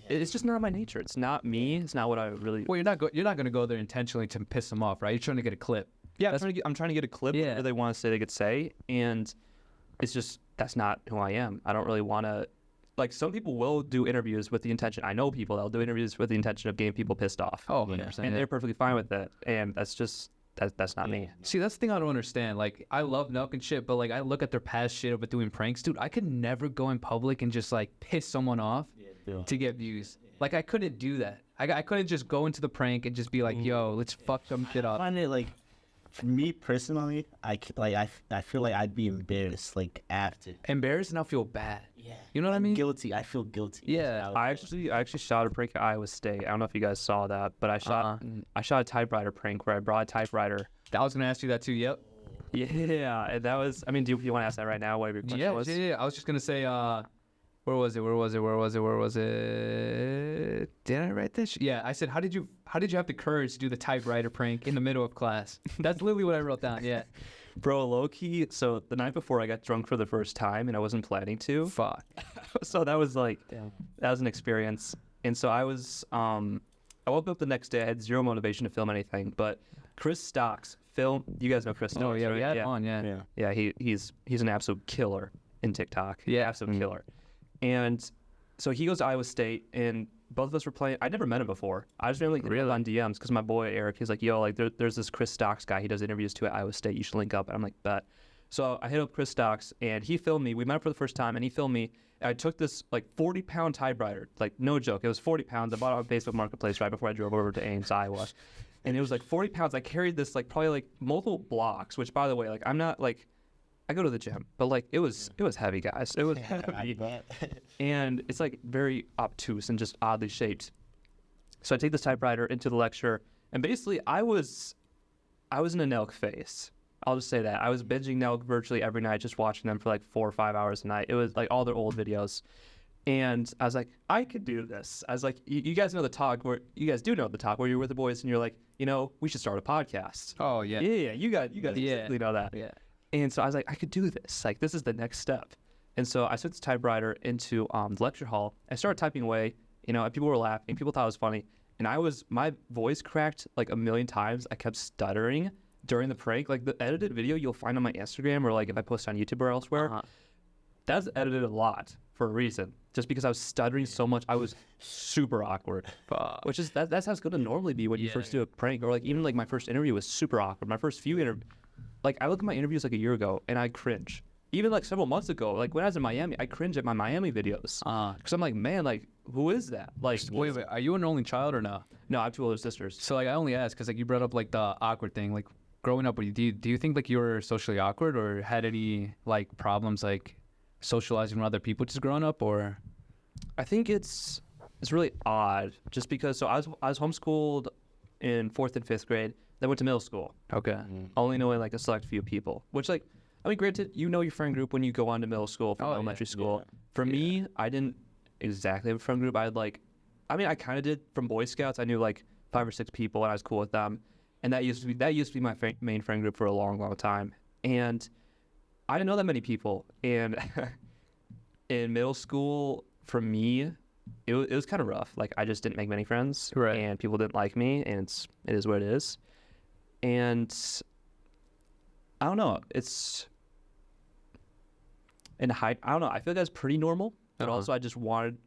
It's just not my nature. It's not me. It's not what I really. Well, you're not gonna go there intentionally to piss them off, right? You're trying to get a clip. Yeah, I'm trying to get a clip whatever they want to say they could say, and it's just that's not who I am. I don't really want to. Like some people will do interviews with the intention. I know people that'll do interviews with the intention of getting people pissed off. Oh, 100%. And they're perfectly fine with it. And that's just that's not me. See, that's the thing I don't understand. Like I love Nelk and shit, but like I look at their past shit about doing pranks, dude. I could never go in public and just like piss someone off to get views. Like I couldn't do that. I couldn't just go into the prank and just be like, "Yo, let's fuck some shit up." I find it like for me personally, I feel like I'd be embarrassed like after. Embarrassed and I'll feel bad. Yeah. You know what I mean? Guilty. I feel guilty. Yeah. I actually shot a prank at Iowa State. I don't know if you guys saw that, but I shot a typewriter prank where I brought a typewriter. I was gonna ask you that too. Yep. Yeah, and that was. I mean, do you want to ask that right now? What your question was? Yeah. I was just gonna say, where was it? Did I write this? Yeah, I said, how did you have the courage to do the typewriter prank in the middle of class? That's literally what I wrote down. Yeah. Bro, low key. So the night before, I got drunk for the first time, and I wasn't planning to. Fuck. So that was like, that was an experience. And so I was, I woke up the next day. I had zero motivation to film anything, but Chris Stocks film. You guys know Chris Stocks? Oh yeah, right? we had him on. Yeah. Yeah, he's an absolute killer in TikTok. Yeah. Absolute killer. And so he goes to Iowa State, and both of us were playing. I'd never met him before. I just randomly hit him on DMs because my boy Eric, he's like, yo, like there's this Chris Stocks guy. He does interviews too at Iowa State. You should link up. And I'm like, bet. So I hit up Chris Stocks, and he filmed me. We met up for the first time, and he filmed me. And I took this like 40-pound typewriter, like no joke. It was 40 pounds. I bought it on Facebook Marketplace right before I drove over to Ames, Iowa. And it was like 40 pounds. I carried this like probably like multiple blocks, which by the way, like I'm not like, I go to the gym, but like it was heavy, guys. It was heavy. And it's like very obtuse and just oddly shaped. So I take this typewriter into the lecture, and basically I was in a Nelk phase. I'll just say that. I was binging Nelk virtually every night, just watching them for like 4 or 5 hours a night. It was like all their old videos. And I was like, I could do this. I was like, you guys know the talk where you guys do know the talk where you're with the boys and you're like, you know, we should start a podcast. Oh yeah. Yeah, you guys exactly know that. Yeah. And so I was like, I could do this. Like, this is the next step. And so I took this typewriter into the lecture hall. I started typing away, you know, and people were laughing. People thought it was funny. And my voice cracked like a million times. I kept stuttering during the prank. Like, the edited video you'll find on my Instagram or like if I post on YouTube or elsewhere, that's edited a lot for a reason. Just because I was stuttering so much, I was super awkward. Which is, that's how it's going to normally be when you first do a prank. Or like even like my first interview was super awkward. My first few interviews. Like, I look at my interviews like a year ago, and I cringe. Even, like, several months ago, like, when I was in Miami, I cringe at my Miami videos. Because I'm like, man, like, who is that? Like, Wait, are you an only child or no? No, I have 2 older sisters. So, like, I only asked because, like, you brought up, like, the awkward thing. Like, growing up, do you think, like, you were socially awkward or had any, like, problems, like, socializing with other people just growing up, or? I think it's really odd just because, so I was homeschooled in 4th and 5th grade. Then went to middle school. Okay. Only knowing like a select few people, which like, I mean, granted, you know your friend group when you go on to middle school from elementary school. Yeah. For me, I didn't exactly have a friend group. I kind of did from Boy Scouts. I knew like 5 or 6 people and I was cool with them. And that used to be my main friend group for a long, long time. And I didn't know that many people. And in middle school, for me, it was kind of rough. Like, I just didn't make many friends. Right. And people didn't like me. And it is what it is. And I don't know. It's in height. I don't know. I feel like that's pretty normal. But also, I just wanted.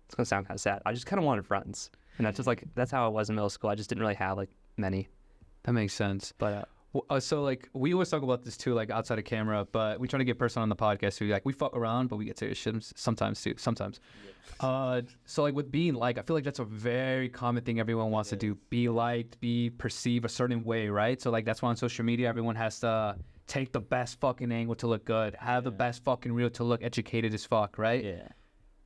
It's gonna sound kind of sad. I just kind of wanted friends, and that's just like that's how I was in middle school. I just didn't really have like many. That makes sense. But so like we always talk about this too, like outside of camera. But we try to get person on the podcast who like we fuck around, but we get serious shit sometimes too. Sometimes. So like with being liked, I feel like that's a very common thing everyone wants to do. Be liked, be perceived a certain way, right? So like that's why on social media everyone has to take the best fucking angle to look good, have the best fucking reel to look educated as fuck, right? Yeah.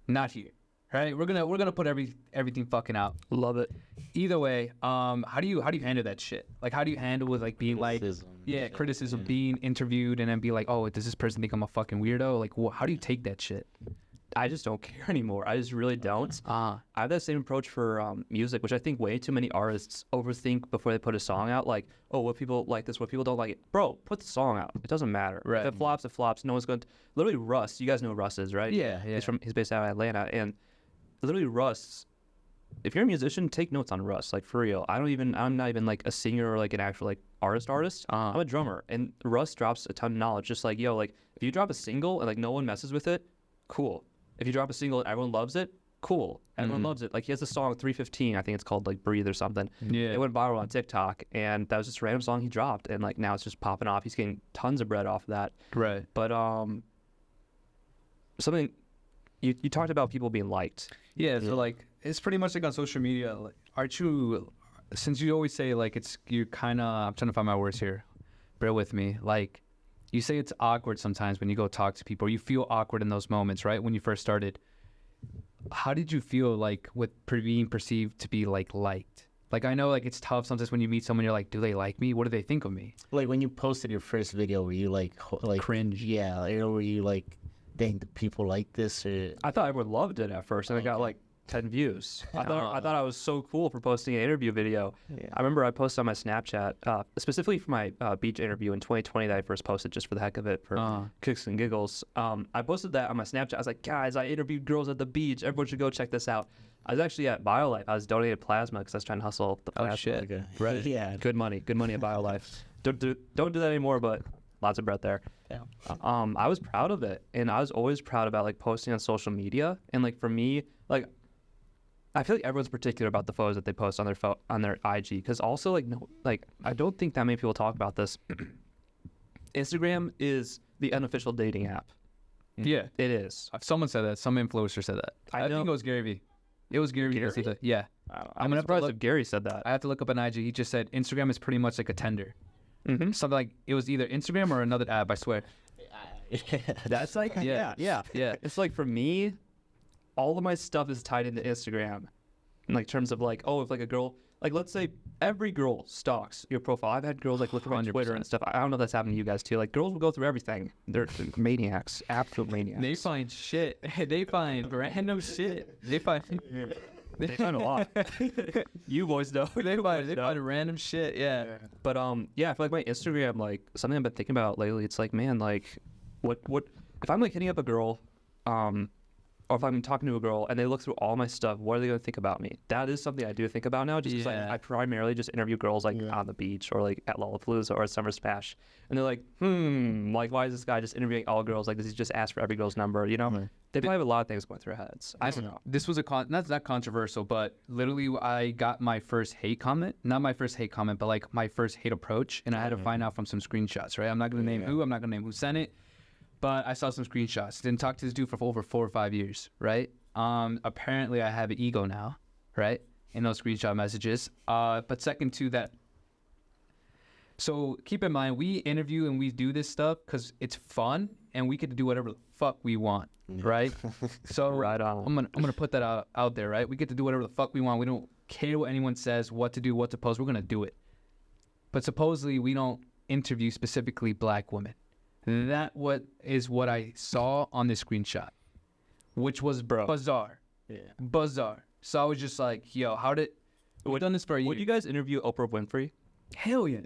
Not here, right? We're gonna put everything fucking out. Love it. Either way, how do you handle that shit? Like how do you handle with like being Criticism. like criticism, being interviewed and then be like, oh, does this person think I'm a fucking weirdo? Like how do you take that shit? I just don't care anymore. I just really don't. I have that same approach for music, which I think way too many artists overthink before they put a song out. Like, oh, what people like this, what people don't like it. Bro, put the song out. It doesn't matter. Right. If it flops, it flops. No one's going to... Literally, Russ, you guys know who Russ is, right? Yeah. He's based out of Atlanta. And literally, Russ, if you're a musician, take notes on Russ. Like, for real. I'm not even like a singer or like an actual like artist. I'm a drummer. And Russ drops a ton of knowledge. Just like, yo, like, if you drop a single and like no one messes with it, cool. If you drop a single and everyone loves it, cool. Everyone loves it. Like, he has a song, 315, I think it's called, like, Breathe or something. Yeah. It went viral on TikTok, and that was just a random song he dropped, and, like, now it's just popping off. He's getting tons of bread off of that. Right. But, something, you talked about people being liked. Yeah, so, like, it's pretty much like on social media, like, since you always say like you're kind of, I'm trying to find my words here. Bear with me. Like, you say it's awkward sometimes when you go talk to people, or you feel awkward in those moments, right? When you first started, how did you feel like with being perceived to be like liked? Like, I know like it's tough sometimes when you meet someone, you're like, do they like me? What do they think of me? Like when you posted your first video, were you like Cringe. Yeah, or were you like, dang, do people like this? Or I thought everyone loved it at first, and I got like 10 views. I thought I was so cool for posting an interview video. Yeah. I remember I posted on my Snapchat, specifically for my beach interview in 2020 that I first posted just for the heck of it, for kicks and giggles. I posted that on my Snapchat. I was like, guys, I interviewed girls at the beach. Everyone should go check this out. I was actually at BioLife. I was donating plasma because I was trying to hustle the plasma. Oh, shit. Okay. Right. Yeah. Good money at BioLife. Don't do that anymore, but lots of bread there. Yeah. I was proud of it, and I was always proud about like posting on social media. And like for me, like I feel like everyone's particular about the photos that they post on their IG, because also like I don't think that many people talk about this. Instagram is the unofficial dating app. Yeah. It is. Someone said that. Some influencer said that. I think it was Gary Vee. It was Gary Vee. Yeah. I'm surprised if Gary said that. I have to look up an IG. He just said Instagram is pretty much like a Tinder. Mm-hmm. Something like, it was either Instagram or another app, I swear. That's like Yeah. It's like for me, all of my stuff is tied into Instagram. In like terms of like, oh, if like a girl, like let's say every girl stalks your profile. I've had girls like look through my Twitter and stuff. I don't know if that's happened to you guys too. Like girls will go through everything. They're maniacs, absolute maniacs. They find shit. They find random shit. They find a lot. You boys know. They find random shit. Yeah. But yeah, I feel like my Instagram, like something I've been thinking about lately. It's like, man, like what if I'm like hitting up a girl, or if I'm talking to a girl and they look through all my stuff, what are they gonna think about me? That is something I do think about now, just because I primarily just interview girls like on the beach or like at Lollapalooza or at Summer Smash, and they're like, like why is this guy just interviewing all girls? Like, does he just ask for every girl's number? You know, they probably have a lot of things going through their heads. I don't know. This was that's not controversial, but literally I got my first hate comment. Not my first hate comment, but like my first hate approach, and I had to find out from some screenshots. Right, I'm not gonna name who. I'm not gonna name who sent it. But I saw some screenshots. Didn't talk to this dude for over 4 or 5 years, right? Apparently I have an ego now, right? In those screenshot messages. But second to that, so keep in mind, we interview and we do this stuff because it's fun and we get to do whatever the fuck we want, right? So Right on. I'm gonna put that out there, right? We get to do whatever the fuck we want. We don't care what anyone says, what to do, what to post. We're gonna do it. But supposedly we don't interview specifically black women. That what I saw on this screenshot, which was bizarre. Yeah. Bizarre. So I was just like, yo, we've done this for a year. Would you guys interview Oprah Winfrey? Hell yeah.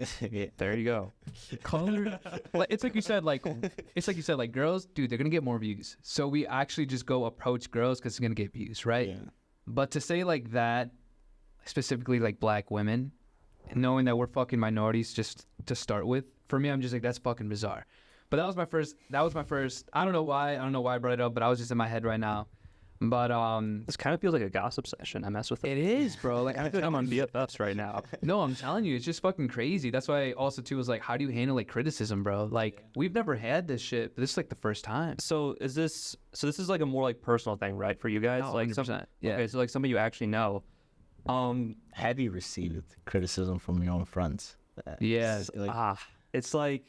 There you go. Color. It's like you said, like girls, dude, they're gonna get more views. So we actually just go approach girls because it's gonna get views, right? Yeah. But to say like that, specifically like black women, knowing that we're fucking minorities just to start with, for me, I'm just like, that's fucking bizarre. But that was my first. I don't know why I brought it up, but I was just in my head right now. But this kind of feels like a gossip session. I mess with it is, bro. Like I feel like I'm on BFFs right now. No, I'm telling you, it's just fucking crazy. That's why also too was like, how do you handle like criticism, bro? Like we've never had this shit, but this is like the first time. So this is like a more like personal thing, right, for you guys? Oh, like 100%. Yeah. Okay, so like somebody you actually know. Have you received criticism from your own friends? Yeah. It's like.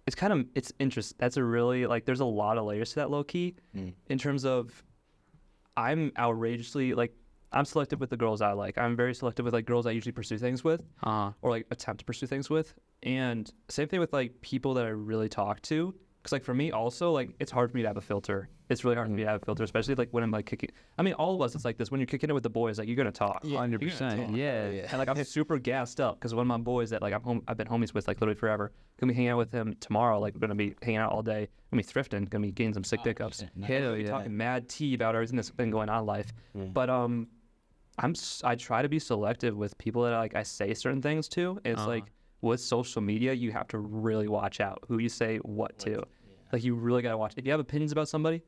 It's interesting. That's a really, like, there's a lot of layers to that, low key, in terms of I'm outrageously, like, I'm selective with the girls I like. I'm very selective with, like, girls I usually pursue things with, or, like, attempt to pursue things with. And same thing with, like, people that I really talk to. Because, like, for me also, like, it's hard for me to have a filter. It's really hard for me to have a filter, especially, like, when I'm, like, kicking. I mean, all of us, it's like this. When you're kicking it with the boys, like, you're going to talk. 100%. Yeah. And, like, I'm super gassed up because one of my boys that, like, I've been homies with, like, literally forever, going to be hanging out with him tomorrow. Like, we're going to be hanging out all day. Going to be thrifting. Going to be getting some sick pickups. Hell yeah. Talking mad tea about everything that's been going on in life. But, I try to be selective with people that, like, I say certain things to. And it's, like, with social media, you have to really watch out who you say what to. Like, you really got to watch. If you have opinions about somebody,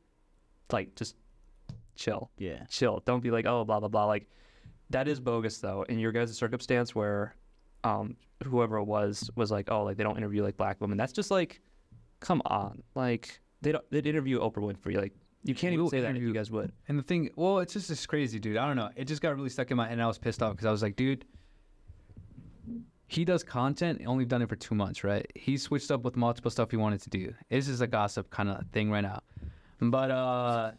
like, just chill. Yeah. Chill. Don't be like, oh, blah, blah, blah. Like, that is bogus, though. In your guys' circumstance where whoever it was like, oh, like, they don't interview, like, black women. That's just, like, come on. Like, they'd interview Oprah Winfrey. Like, You can't even say that if you guys would. And the thing, well, it's just crazy, dude. I don't know. It just got really stuck in my head, and I was pissed off because I was like, dude, he does content, only done it for 2 months, right? He switched up with multiple stuff he wanted to do. This is a gossip kind of thing right now. But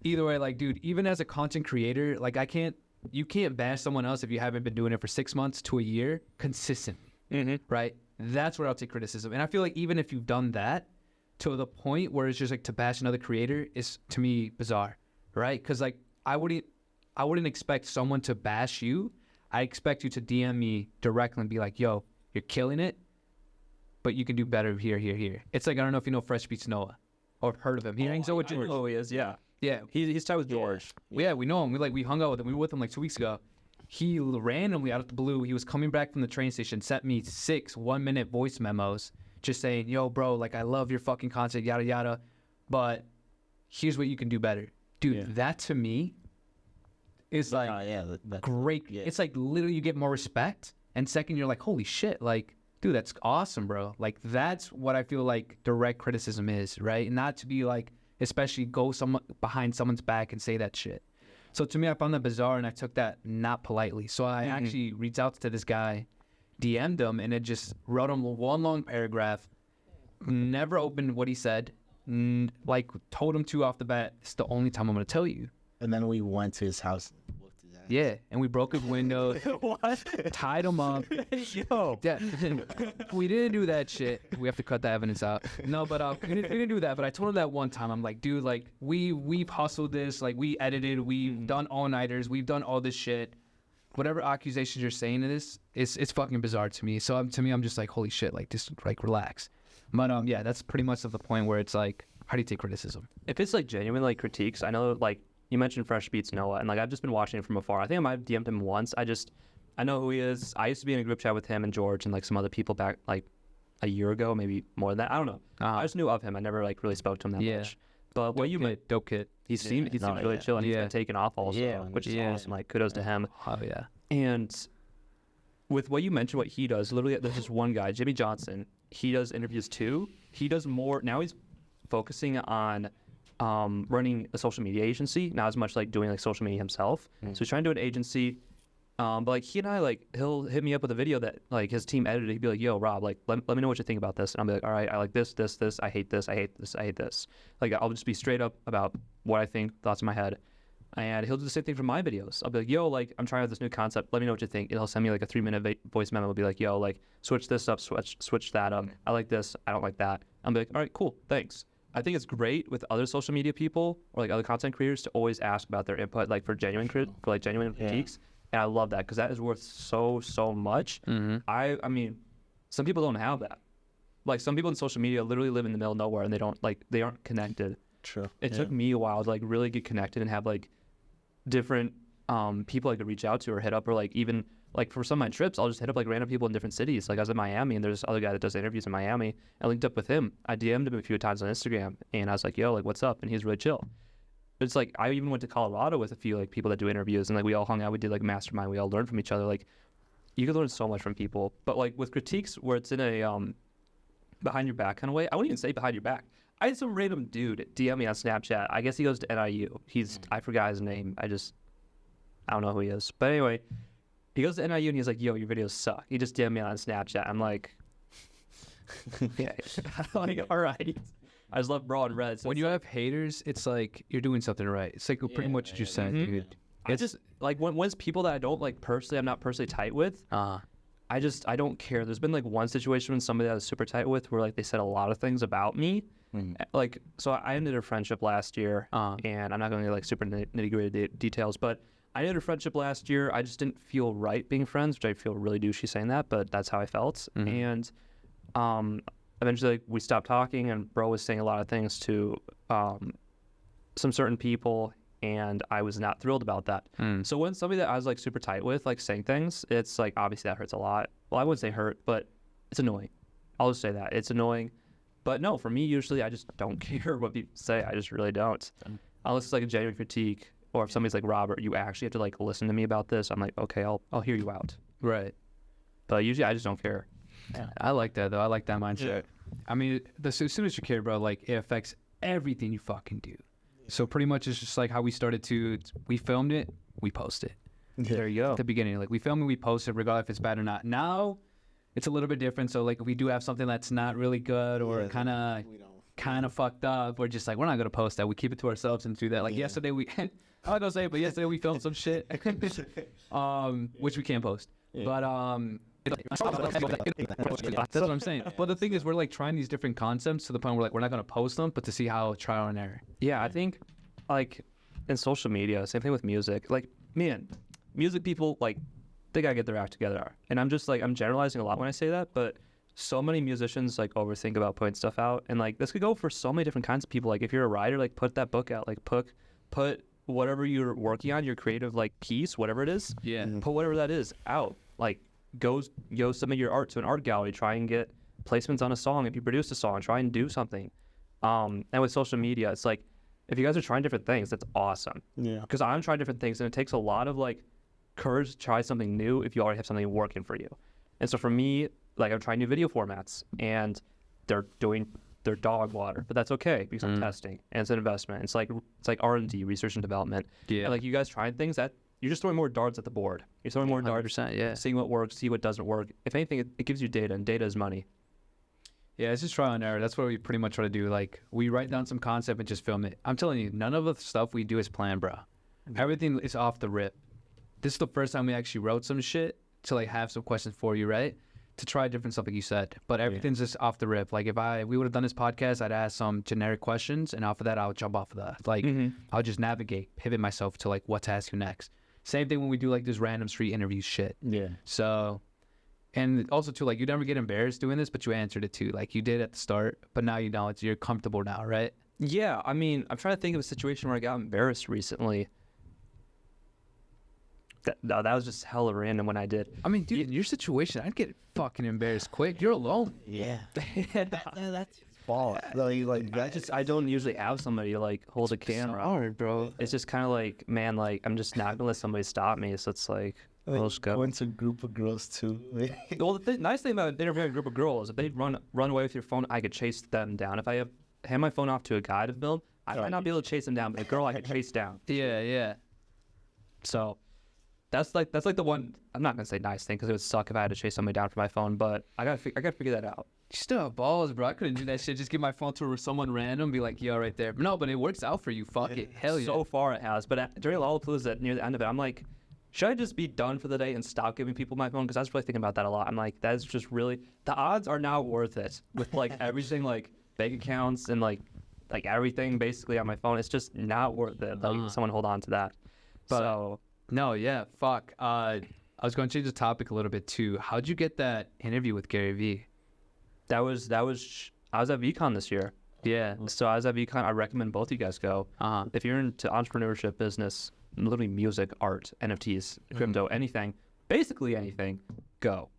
either way, like, dude, even as a content creator, like, you can't bash someone else if you haven't been doing it for 6 months to a year consistently, right? That's where I'll take criticism. And I feel like even if you've done that to the point where it's just like to bash another creator is, to me, bizarre, right? Because, like, I wouldn't expect someone to bash you. I expect you to DM me directly and be like, yo, you're killing it, but you can do better here, here, here. It's like, I don't know if you know Fresh Beats Noah or have heard of him. He hangs out with George. Oh, he is, yeah. Yeah. He's tied with George. Yeah, we know him. We hung out with him. We were with him like 2 weeks ago. He randomly, out of the blue, he was coming back from the train station, sent me 6 one-minute voice memos just saying, yo, bro, like, I love your fucking content, yada, yada, but here's what you can do better. Dude, that to me is like great. Yeah. It's like literally you get more respect. And second, you're like, holy shit, like, dude, that's awesome, bro. Like, that's what I feel like direct criticism is, right? Not to be like, especially go behind someone's back and say that shit. So to me, I found that bizarre, and I took that not politely. So I actually reached out to this guy, DM'd him, and it just wrote him one long paragraph, never opened what he said, like told him to off the bat, it's the only time I'm going to tell you. And then we went to his house. Yeah, and we broke his window, tied him up. Yo. Yeah, we didn't do that shit. We have to cut the evidence out. No, but we didn't do that. But I told him that one time. I'm like, dude, like we've hustled this. Like we edited. We've done all-nighters. We've done all this shit. Whatever accusations you're saying to this, it's fucking bizarre to me. So to me, I'm just like, holy shit, like just like relax. But yeah, that's pretty much of the point where it's like, how do you take criticism? If it's like genuine like critiques, I know like. You mentioned Fresh Beats Noah, and like I've just been watching him from afar. I think I might have DM'd him once. I know who he is. I used to be in a group chat with him and George and like some other people back like a year ago, maybe more than that. I don't know. I just knew of him. I never like really spoke to him that much. But what you meant, dope kid. He seemed really chill, and he's been taken off also, which is awesome. Like kudos to him. Oh yeah. And with what you mentioned, what he does, literally, there's this one guy, Jimmy Johnson. He does interviews too. He does more now. He's focusing on. Running a social media agency, not as much like doing like social media himself. So he's trying to do an agency, but like he and I, like he'll hit me up with a video that like his team edited. He'd be like, yo, Rob, like let me know what you think about this. And I'll be like, all right, I like this, I hate this, I hate this, I hate this. Like I'll just be straight up about what I think, thoughts in my head. And he'll do the same thing for my videos. I'll be like, yo, like I'm trying out this new concept. Let me know what you think. And he'll send me like a 3-minute voice memo. He'll be like, yo, like switch this up, switch that up. I like this, I don't like that. I'll be like, all right, cool, thanks. I think it's great with other social media people or like other content creators to always ask about their input, like for genuine critiques. And I love that because that is worth so much. I mean, some people don't have that. Like some people in social media literally live in the middle of nowhere and they aren't connected. True. It took me a while to like really get connected and have like different people I could reach out to or hit up, or like even like for some of my trips, I'll just hit up like random people in different cities. Like I was in Miami and there's this other guy that does interviews in Miami. I linked up with him. I DM'd him a few times on Instagram and I was like, yo, like what's up? And he's really chill. It's like I even went to Colorado with a few like people that do interviews and like we all hung out. We did like mastermind. We all learned from each other. Like you can learn so much from people. But like with critiques where it's in a behind your back kind of way, I wouldn't even say behind your back. I had some random dude DM me on Snapchat. I guess he goes to NIU. I forgot his name. I don't know who he is. But anyway, he goes to NIU and he's like, yo, your videos suck. He just DM'd me on Snapchat. I'm like, yeah. Like, all right. I just love raw and red. So when you have haters, it's like you're doing something right. It's like pretty much what you said, dude. It's just like when it's people that I don't like personally, I'm not personally tight with. I don't care. There's been like one situation when somebody that I was super tight with where like they said a lot of things about me. Like, so I ended a friendship last year and I'm not going to like super nitty gritty details, but I ended a friendship last year. I just didn't feel right being friends, which I feel really douchey saying that, but that's how I felt. And eventually like, we stopped talking and bro was saying a lot of things to some certain people and I was not thrilled about that. So when somebody that I was like super tight with like saying things, it's like obviously that hurts a lot. Well, I wouldn't say hurt, but it's annoying. I'll just say that. It's annoying. But no, for me, usually I just don't care what people say. I just really don't. Unless it's like a genuine critique. Or if somebody's like, Robert, you actually have to like listen to me about this. I'm like, okay, I'll hear you out. Right. But usually I just don't care. Yeah. I like that though. I like that mindset. I mean, as soon as you care, bro, like it affects everything you fucking do. So pretty much it's just like how we started to, we filmed it, we post it. There you go. At the beginning, like we film it, we post it, regardless if it's bad or not. Now it's a little bit different. So like if we do have something that's not really good or kind of fucked up, we're just like, we're not gonna post that. We keep it to ourselves and do that. Like yesterday we, I'm not gonna say it, but yesterday we filmed some shit, which we can't post. Yeah. But that's what I'm saying. But the thing is, we're like trying these different concepts to the point where like we're not gonna post them, but to see how trial and error. Yeah, I think like in social media, same thing with music. Like, man, music people, like, they gotta get their act together. And I'm just like, I'm generalizing a lot when I say that, but so many musicians like overthink about putting stuff out. And like, this could go for so many different kinds of people. Like, if you're a writer, like, put that book out. Like, put whatever you're working on, your creative like piece, whatever it is, put whatever that is out. Like, go submit your art to an art gallery. Try and get placements on a song. If you produce a song, try and do something. And with social media, it's like, if you guys are trying different things, that's awesome. Yeah. Because I'm trying different things, and it takes a lot of like courage to try something new if you already have something working for you. And so for me, like, I'm trying new video formats, and they're dog water, but that's okay because I'm testing, and it's an investment. It's like R&D, research and development. Yeah. And like, you guys trying things, that you're just throwing more darts at the board. You're throwing more darts, seeing what works, see what doesn't work. If anything, it gives you data, and data is money. Yeah, it's just trial and error. That's what we pretty much try to do. Like, we write down some concept and just film it. I'm telling you, none of the stuff we do is planned, bro. Everything is off the rip. This is the first time we actually wrote some shit to like have some questions for you, right? To try different stuff like you said. But everything's just off the rip. Like, if we would have done this podcast, I'd ask some generic questions, and off of that, I would jump off of that. Like, I'll just navigate, pivot myself to like what to ask you next. Same thing when we do like this random street interview shit. Yeah. So, and also too, like, you never get embarrassed doing this, but you answered it too. Like, you did at the start, but now you know you're comfortable now, right? Yeah, I mean, I'm trying to think of a situation where I got embarrassed recently. That was just hella random when I did. I mean, dude, in your situation, I'd get fucking embarrassed quick. You're alone. Yeah. That's fault. I don't usually have somebody to like hold a camera. Hard, bro. It's just kind of like, man, like, I'm just not gonna let somebody stop me. So it's like, I'll just go. Went to a group of girls too. Well, the nice thing about interviewing a group of girls, if they run away with your phone, I could chase them down. If I hand my phone off to a guy to film, I might not be able to chase them down, but a girl I could chase down. Yeah. So that's like the one. I'm not gonna say nice thing because it would suck if I had to chase somebody down for my phone, but I gotta figure that out. You still have balls, bro. I couldn't do that shit. Just give my phone to someone random, be like, yo, right there. No, but it works out for you. Fuck it. Hell yeah. So far it has, but during Lollapalooza, near the end of it, I'm like, should I just be done for the day and stop giving people my phone? Because I was really thinking about that a lot. I'm like, that's just really, the odds are not worth it with like everything, like bank accounts and like everything basically on my phone. It's just not worth it. Like, someone hold on to that. But So, no, yeah, fuck. I was going to change the topic a little bit too. How'd you get that interview with Gary Vee? I was at VCon this year. Yeah. So I was at VCon. I recommend both you guys go. If you're into entrepreneurship, business, literally music, art, NFTs, crypto, anything, basically anything, go.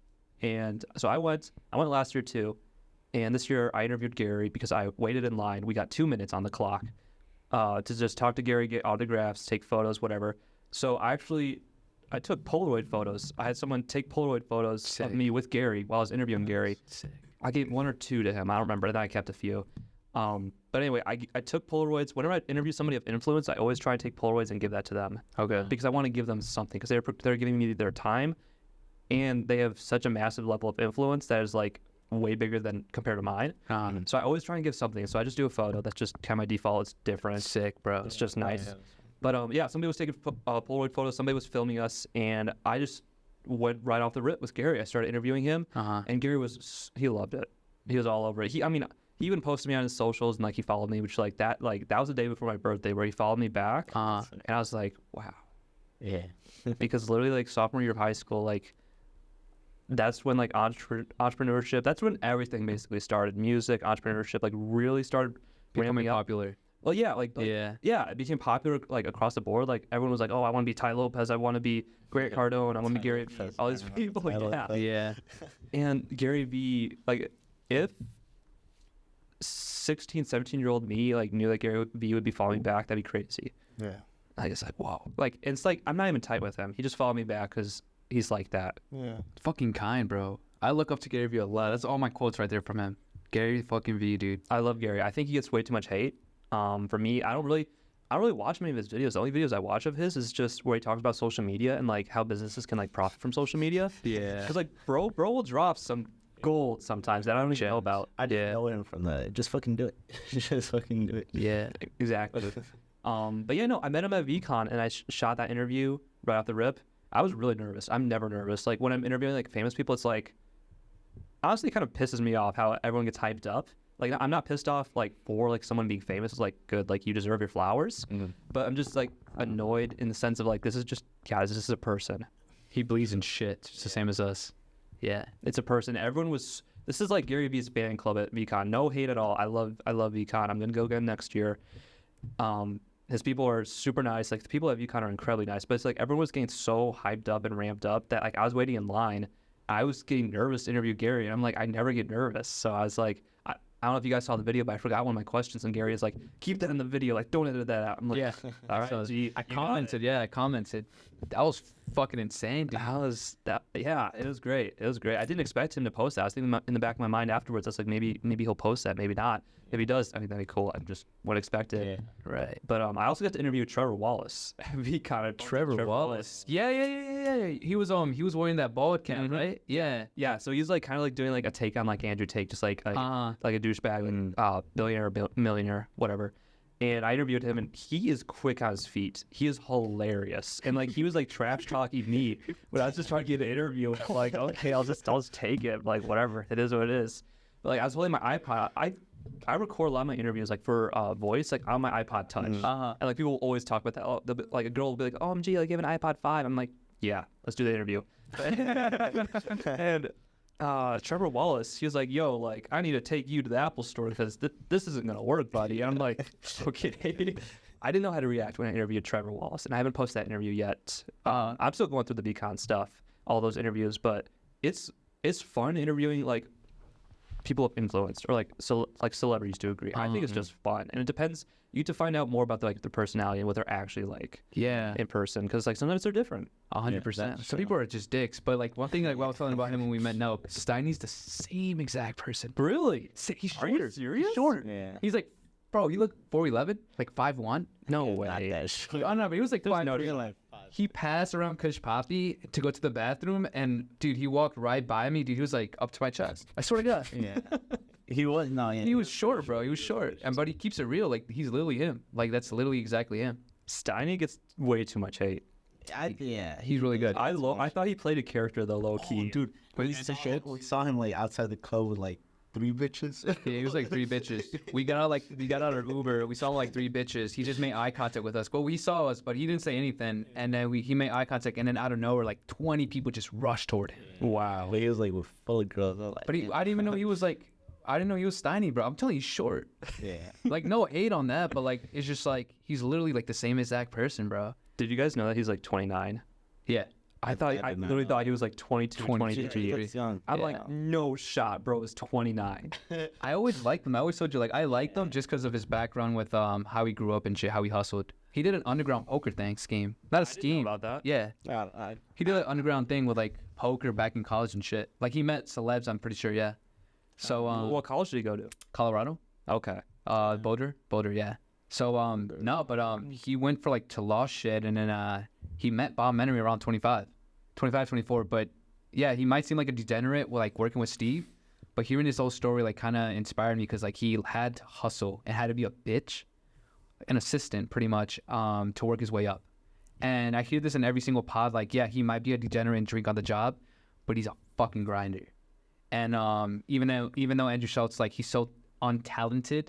And so I went last year too. And this year I interviewed Gary because I waited in line. We got 2 minutes on the clock to just talk to Gary, get autographs, take photos, whatever. So I took Polaroid photos. I had someone take Polaroid photos of me with Gary while I was interviewing Gary. Sick. I gave 1 or 2 to him. I don't remember. Then I kept a few. But anyway, I took Polaroids. Whenever I interview somebody of influence, I always try and take Polaroids and give that to them. Okay. Because I want to give them something. Because they're giving me their time, and they have such a massive level of influence that is like way bigger than compared to mine. So I always try and give something. So I just do a photo. That's just kind of my default. It's different. Sick, bro. It's just nice. But yeah, somebody was taking Polaroid photos. Somebody was filming us, and I just went right off the rip with Gary. I started interviewing him, and Gary he loved it. He was all over it. He even posted me on his socials, and like he followed me, which that was the day before my birthday where he followed me back, and I was like, wow. Yeah. Because literally like sophomore year of high school, like that's when like entrepreneurship, that's when everything basically started. Music, entrepreneurship, like really started Becoming ramping up. popular. Well, yeah, it became popular like across the board. Like everyone was like, "Oh, I want to be Ty Lopez. I want to be Grant Cardone. I want to be Gary." All these people, Yeah. And Gary Vee, like, if 16, 17-year-old me like knew that Gary Vee would be following me back, that'd be crazy. Yeah. I just like, whoa. Like, it's like I'm not even tight with him. He just followed me back because he's like that. Yeah. Fucking kind, bro. I look up to Gary Vee a lot. That's all my quotes right there from him. Gary fucking Vee, dude. I love Gary. I think he gets way too much hate. For me, I don't really. I don't really watch many of his videos. The only videos I watch of his is just where he talks about social media and like how businesses can like profit from social media. Yeah. Because like bro will drop some gold sometimes that I don't even know about. I didn't know him from the. Just fucking do it. Just fucking do it. Yeah. Exactly. But yeah, no, I met him at VCon and I shot that interview right off the rip. I was really nervous. I'm never nervous. Like when I'm interviewing like famous people, it's like honestly kind of pisses me off how everyone gets hyped up. Like I'm not pissed off like for like someone being famous. It's like good, like you deserve your flowers. But I'm just like annoyed in the sense of like this is just guys, this is a person. He believes in shit. It's the same as us. Yeah. It's a person. This is like Gary Vee's fan club at VCon. No hate at all. I love VCon. I'm gonna go again next year. His people are super nice. Like the people at VCon are incredibly nice. But it's like everyone was getting so hyped up and ramped up that like I was waiting in line. I was getting nervous to interview Gary. And I'm like, I never get nervous. So I was like, I don't know if you guys saw the video, but I forgot one of my questions. And Gary is like, keep that in the video. Like, don't edit that out. I'm like, Yeah. all right. So G, I you got commented. it." Yeah, I commented. That was fucking insane, dude. Yeah, it was great. It was great. I didn't expect him to post that. I was thinking in the back of my mind afterwards, I was like, maybe he'll post that, maybe not. If he does, I think that'd be cool. I just would expect it. Yeah. Right. But I also got to interview Trevor Wallace. Trevor Wallace. Yeah. He was wearing that bald cap, right? Yeah. Yeah, so he's like kind of like doing like a take on like Andrew Tate, just like a douchebag, like billionaire, millionaire, whatever. And I interviewed him, and he is quick on his feet. He is hilarious, and like he was like trash talking me when I was just trying to get an interview. And I'm like, okay, I'll just take it, like whatever, it is what it is. But like I was holding my iPod. I record a lot of my interviews like for voice, like on my iPod Touch, and like people will always talk about that. Oh, like a girl will be like, "OMG, like you have an iPod 5." I'm like, "Yeah, let's do the interview." And Trevor Wallace, he was like, "Yo, like I need to take you to the Apple store because this isn't gonna work, buddy." And I'm like, "Okay." I didn't know how to react when I interviewed Trevor Wallace, and I haven't posted that interview yet. I'm still going through the VCon stuff, all those interviews, but it's fun interviewing like people of influence or like celebrities to agree. I think it's just fun, and it depends. You get to find out more about their personality and what they're actually like in person, because like sometimes they're different. 100%. Some people are just dicks, but like one thing like what I was telling about him when we met, no, Steiny's the same exact person. Really? He's Are you shorter. serious? He's shorter. Yeah. He's like, bro, you look 4'11", like 5'1". No Not way. that shit. Oh no, but he was like 5'3". You're like, He passed around Kush Poppy to go to the bathroom, and dude, he walked right by me. Dude, he was like up to my chest. I swear to God. yeah. He was He was short, bro. He was short, but he keeps it real. Like he's literally him. Like that's literally exactly him. Steiny gets way too much hate. Yeah. He's really good. I thought he played a character though, low key. Dude, we saw him like outside the club with like 3 bitches. Yeah, he was like 3 bitches. We got out of Uber. We saw like 3 bitches. He just made eye contact with us. Well, we saw us, but he didn't say anything. And then he made eye contact, and then out of nowhere, like 20 people just rushed toward him. Wow. He was like with full of girls. I was like, But I didn't even know he was like. I didn't know he was Steiny, bro. I'm telling you, he's short. yeah. Like no hate on that, but like it's just like he's literally like the same exact person, bro. Did you guys know that he's like 29? Yeah. I did not literally know. thought he was like 22, 23. That's young. I'm Yeah. like, no shot, bro. Is 29. I always liked him. I always told you, like, I liked him just because of his background with how he grew up and shit, how he hustled. He did an underground poker scheme. Not a scheme. about that. Yeah. I He did an underground thing with, like, poker back in college and shit. Like, he met celebs, I'm pretty sure, yeah. So, What college did he go to? Colorado? Okay. Boulder, yeah. So, no, but he went for, like, to law shit, and then he met Bob Menery around 25, 24. But, yeah, he might seem like a degenerate, like, working with Steve. But hearing his whole story, like, kind of inspired me because, like, he had to hustle and had to be a bitch, an assistant, pretty much, to work his way up. And I hear this in every single pod, like, yeah, he might be a degenerate and drink on the job, but he's a fucking grinder. And even though Andrew Schultz, like, he's so untalented,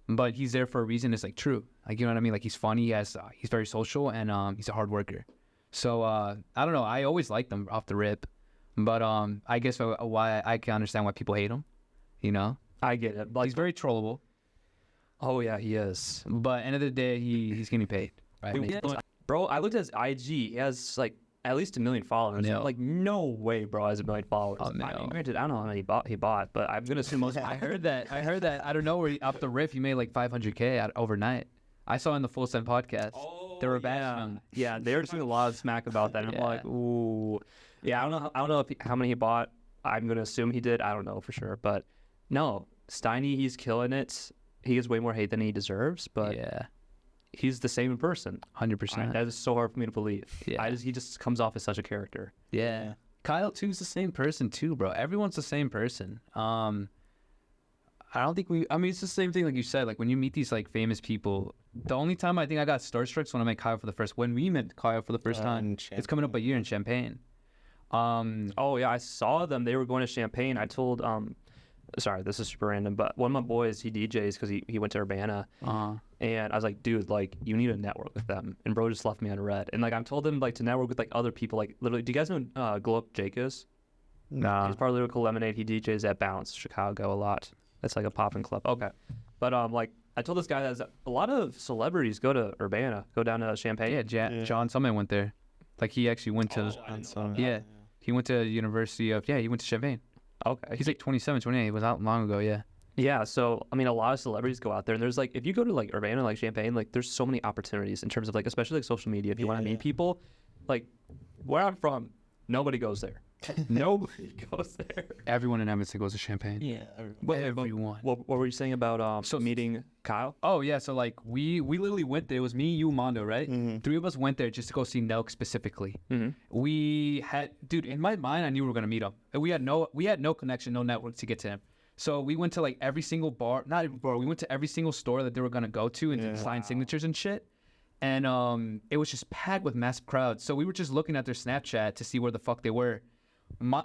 but he's there for a reason, it's, like, true. Like, you know what I mean? Like, he's funny, he's very social, and he's a hard worker. So, I don't know. I always liked him off the rip. But I guess why I can understand why people hate him, you know? I get it. Like, He's very trollable. oh, yeah, he is. But end of the day, he's getting paid. Right? Bro, I looked at his IG. He has, like, at least 1 million followers. No. I'm like, no way, bro, has 1 million followers. Oh, no. I mean, granted, I don't know how many he bought, but I'm going to assume most. I heard that. I don't know where off the riff he made like 500K overnight. I saw in the Full Send podcast. Oh, They were bashing him. Yeah, they were doing a lot of smack about that. And I'm like, ooh. Yeah, I don't know how many he bought. I'm going to assume he did. I don't know for sure. But no, Steiny, he's killing it. He gets way more hate than he deserves. But Yeah. he's the same in person. 100%. That is so hard for me to believe. Yeah. He just comes off as such a character. Yeah. Kyle too's the same person too, bro. Everyone's the same person. I don't think I mean, it's the same thing like you said. Like when you meet these like famous people, the only time I think I got starstruck is when I met Kyle for the first. When we met Kyle for the first time, it's coming up a year in Champaign. Oh yeah, I saw them. They were going to Champaign. I told sorry, this is super random, but one of my boys, he DJs because he went to Urbana, and I was like, dude, like you need to network with them. And bro just left me on red. And like I told him like to network with like other people. Like literally, do you guys know Glow Up Jake is? Nah. He's part of Lyrical Lemonade. He DJs at Bounce, Chicago a lot. That's like a poppin' club. Okay. But like I told this guy that a lot of celebrities go to Urbana, go down to Champaign. Yeah, John Summit went there. Like he actually went to he went to University of he went to Champaign. Okay. He's like 27, 28. He was out long ago, yeah. Yeah, so I mean a lot of celebrities go out there and there's like if you go to like Urbana, like Champaign, like there's so many opportunities in terms of like especially like social media. If you want to meet people, like where I'm from, nobody goes there. Nobody goes there. Everyone in Edmonton goes to Champaign. Yeah. Everyone. What were you saying about meeting Kyle? Oh yeah, so like we literally went there. It was me, you, Mondo, right? Mm-hmm. 3 of us went there just to go see Nelk specifically. Mm-hmm. We had, dude, in my mind, I knew we were gonna meet him. And we had no connection, no network to get to him. So we went to like every single bar, not even bar. We went to every single store that they were gonna go to and sign signatures and shit. And it was just packed with massive crowds. So we were just looking at their Snapchat to see where the fuck they were.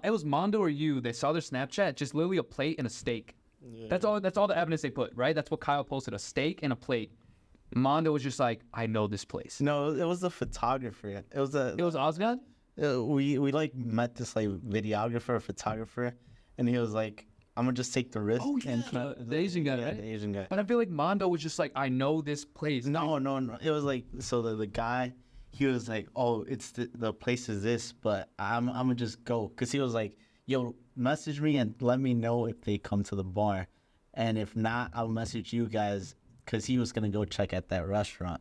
It was Mondo or you. They saw their Snapchat, just literally a plate and a steak. Yeah. That's all the evidence they put, right? That's what Kyle posted, a steak and a plate. Mondo was just like, I know this place. No, it was the photographer. It was Osgod? We like met this like videographer, photographer, and he was like, I'm gonna just take the risk. Oh yeah, the Asian guy, right? The Asian guy. But I feel like Mondo was just like, I know this place. No. It was like, so the guy, he was like, oh, it's the place is this, but I'm gonna just go, cause he was like, yo, message me and let me know if they come to the bar, and if not, I'll message you guys, cause he was gonna go check at that restaurant,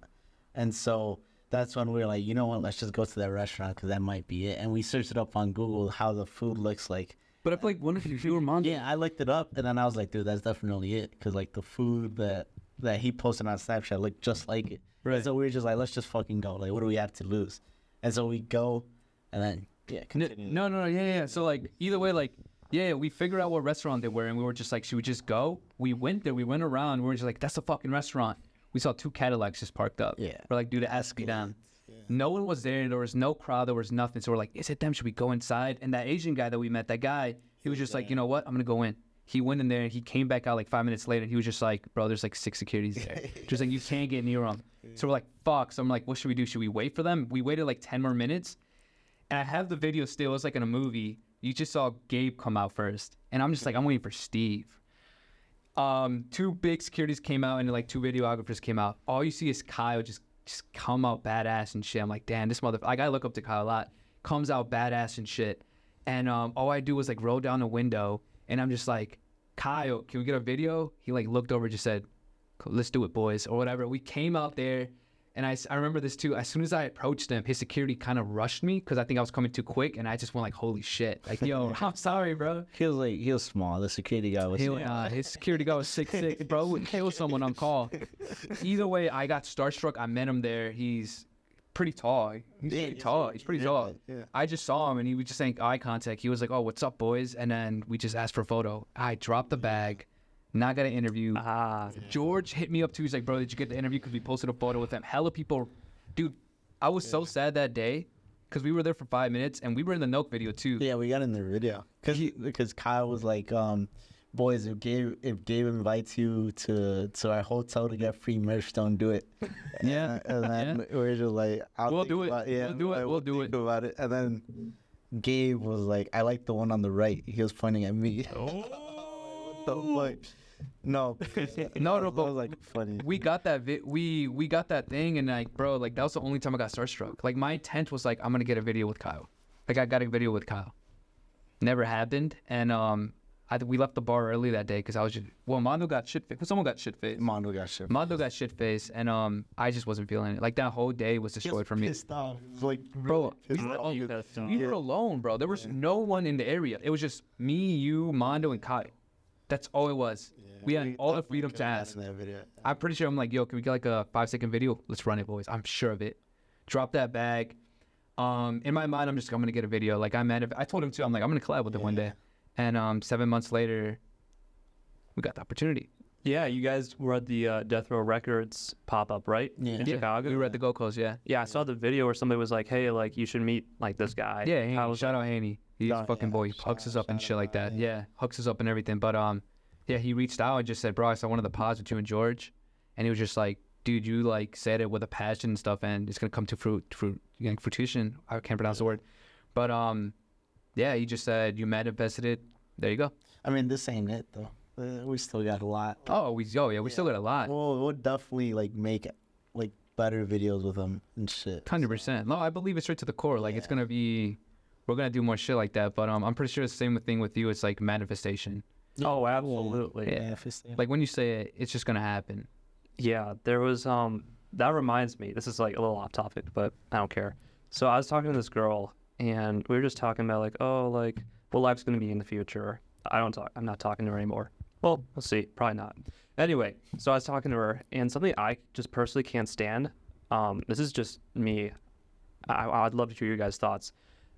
and so that's when we were like, you know what, let's just go to that restaurant, cause that might be it, and we searched it up on Google how the food looks like. But I feel like one of you were Mondo. Yeah, I looked it up, and then I was like, dude, that's definitely it, cause like the food that he posted on Snapchat looked just like it. Right. And so we were just like, let's just fucking go. Like, what do we have to lose? And so we go, and then continue. No. So like either way, like we figured out what restaurant they were, and we were just like, should we just go? We went there. We went around. We were just like, that's a fucking restaurant. We saw 2 Cadillacs just parked up. Yeah. We're like, dude, ask me down. Yeah. No one was there. There was no crowd. There was nothing. So we're like, is it them? Should we go inside? And that Asian guy that we met, that guy, he was just like, you know what? I'm gonna go in. He went in there. He came back out like 5 minutes later. And he was just like, bro, there's like 6 securities there. Just like, you can't get near them. So we're like, fuck. So I'm like, what should we do? Should we wait for them? We waited like 10 more minutes. And I have the video still. It's like in a movie. You just saw Gabe come out first. And I'm just like, I'm waiting for Steve. 2 big securities came out and like 2 videographers came out. All you see is Kyle just come out badass and shit. I'm like, damn, this motherfucker. Like, I look up to Kyle a lot. Comes out badass and shit. And all I do was like roll down the window. And I'm just like, Kyle, can we get a video? He like looked over and just said, let's do it, boys, or whatever. We came out there, and I remember this too. As soon as I approached him, his security kind of rushed me because I think I was coming too quick, and I just went like, holy shit. Like, yo, I'm sorry, bro. He was small. The security guy was small. His security guy was 6'6", bro. Would kill someone on call. Either way, I got starstruck. I met him there. He's pretty tall. He's pretty tall. Yeah. I just saw him, and he was just saying eye contact. He was like, oh, what's up, boys? And then we just asked for a photo. I dropped the bag. Not got an interview. George hit me up too. He's like, bro, did you get the interview? Because we posted a photo with him. Hella people. Dude, I was so sad that day because we were there for 5 minutes, and we were in the Noke video too. Yeah, we got in the video. Because Kyle was like, boys, if Gabe invites you to our hotel to get free merch, don't do it. Yeah. And then we were just like, we'll do it. We'll do it. About it. And then Gabe was like, I like the one on the right. He was pointing at me. Oh. But no, but was like funny. We got that we got that thing, and like, bro, like that was the only time I got starstruck. Like, my intent was like, I'm gonna get a video with Kyle. Like, I got a video with Kyle. Never happened, and we left the bar early that day because I was just Mondo got shit faced. Someone got shit faced. Mondo got shit faced, and I just wasn't feeling it. Like, that whole day was destroyed for me. Pissed off. It was like, bro, we were alone, bro. There was no one in the area. It was just me, you, Mondo, and Kyle. That's all it was. Yeah, We had all the freedom to killed that ask. in that video. I'm pretty sure I'm like, yo, can we get like a 5-second video? Let's run it, boys. I'm sure of it. Drop that bag. In my mind, I'm gonna get a video. Like I told him too. I'm like, I'm gonna collab with him one day. And 7 months later, we got the opportunity. Yeah, you guys were at the Death Row Records pop-up, right? Yeah. In Chicago? We were at the GoldCoast, yeah. Yeah, I saw the video where somebody was like, hey, like, you should meet, like, this guy. Yeah, Haney. How was Shout out Haney. He's a Oh, fucking yeah. boy. He hooks us up and shit like that. Yeah, hooks us up and everything. But yeah, he reached out and just said, bro, I saw one of the pods with you and George. And he was just like, dude, you like said it with a passion and stuff, and it's gonna come to fruition. I can't pronounce the word. But yeah, he just said you manifested it. There you go. I mean, this ain't it though. We still got a lot. Oh, we still got a lot. We'll definitely like make like better videos with them and shit. 100%. No, I believe it's straight to the core. Like it's gonna be, we're gonna do more shit like that. But I'm pretty sure it's the same thing with you. It's like manifestation. Oh, absolutely. Yeah. Like when you say it, it's just gonna happen. Yeah, there was that reminds me, this is like a little off topic, but I don't care. So I was talking to this girl and we were just talking about like, oh, like what life's gonna be in the future. I'm not talking to her anymore. Well, we'll see, probably not. Anyway, so I was talking to her and something I just personally can't stand. This is just me. I'd love to hear your guys' thoughts.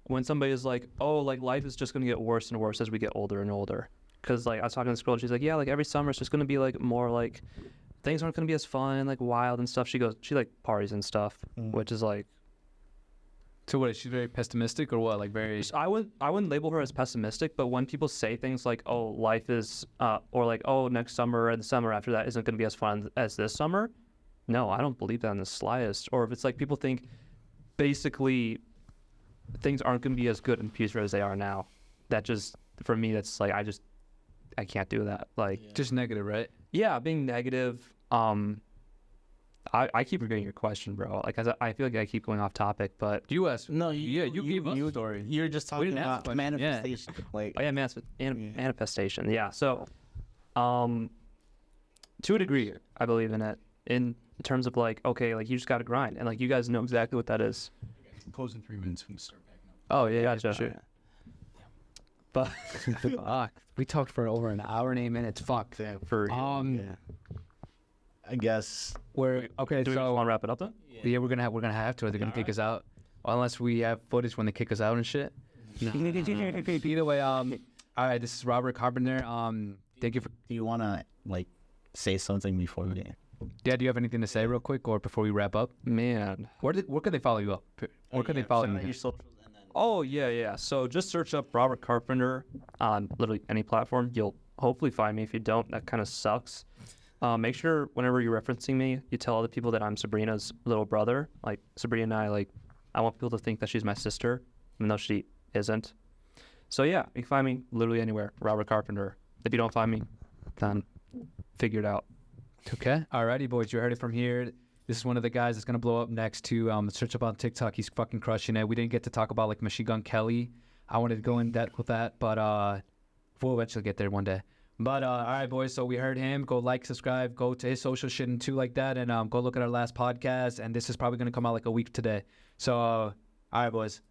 When somebody is like, oh, like life is just gonna get worse and worse as we get older and older. Cause like I was talking to this girl and she's like, yeah, like every summer it's just gonna be like more like things aren't gonna be as fun and like wild and stuff. She like parties and stuff, which is like. So what? Is she very pessimistic or what? Like very. I wouldn't label her as pessimistic, but when people say things like, oh, life is, or like, oh, next summer and the summer after that isn't gonna be as fun as this summer, no, I don't believe that in the slightest. Or if it's like people think, basically, things aren't gonna be as good in the future as they are now. That just for me, that's like I can't do that. Like just negative, right? yeah, being negative. I keep forgetting your question, bro. Like I feel like I keep going off topic, but You asked. No, you gave us a story. You're just We talking didn't ask about the question, yeah. manifestation. Like, oh yeah, manifestation. Yeah. So, to a degree, I believe in it. In terms of like, okay, like you just gotta grind, and like you guys know exactly what that is. Close in 3 minutes. We can start backing up. Oh yeah, Gotcha. Sure. But Fuck. We talked for over an hour and 8 minutes. Fuck. for yeah. I guess. We're okay. do we So want to wrap it up then? yeah, we're gonna have to. Or they're gonna kick us out, unless we have footage when they kick us out and shit. Either way, all right. This is Robert Carpenter. Thank you for. Do you want to like say something before we? Yeah. Do you have anything to say real quick, or before we wrap up? Man. Where can they follow you up? Where can they follow you? Your socials and then. Oh yeah. So just search up Robert Carpenter on literally any platform. You'll hopefully find me. If you don't, that kind of sucks. Make sure whenever you're referencing me, you tell other people that I'm Sabrina's little brother. Like Sabrina and I want people to think that she's my sister, even though she isn't. So yeah, you can find me literally anywhere, Robert Carpenter. If you don't find me, then figure it out. Okay. Alrighty, boys. You heard it from here. This is one of the guys that's gonna blow up next to search up on TikTok. He's fucking crushing it. We didn't get to talk about like Machine Gun Kelly. I wanted to go in depth with that, but we'll eventually get there one day. But all right, boys. So we heard him. Go like, subscribe, go to his social shit and too like that, and go look at our last podcast. And this is probably gonna come out like a week today. So all right, boys.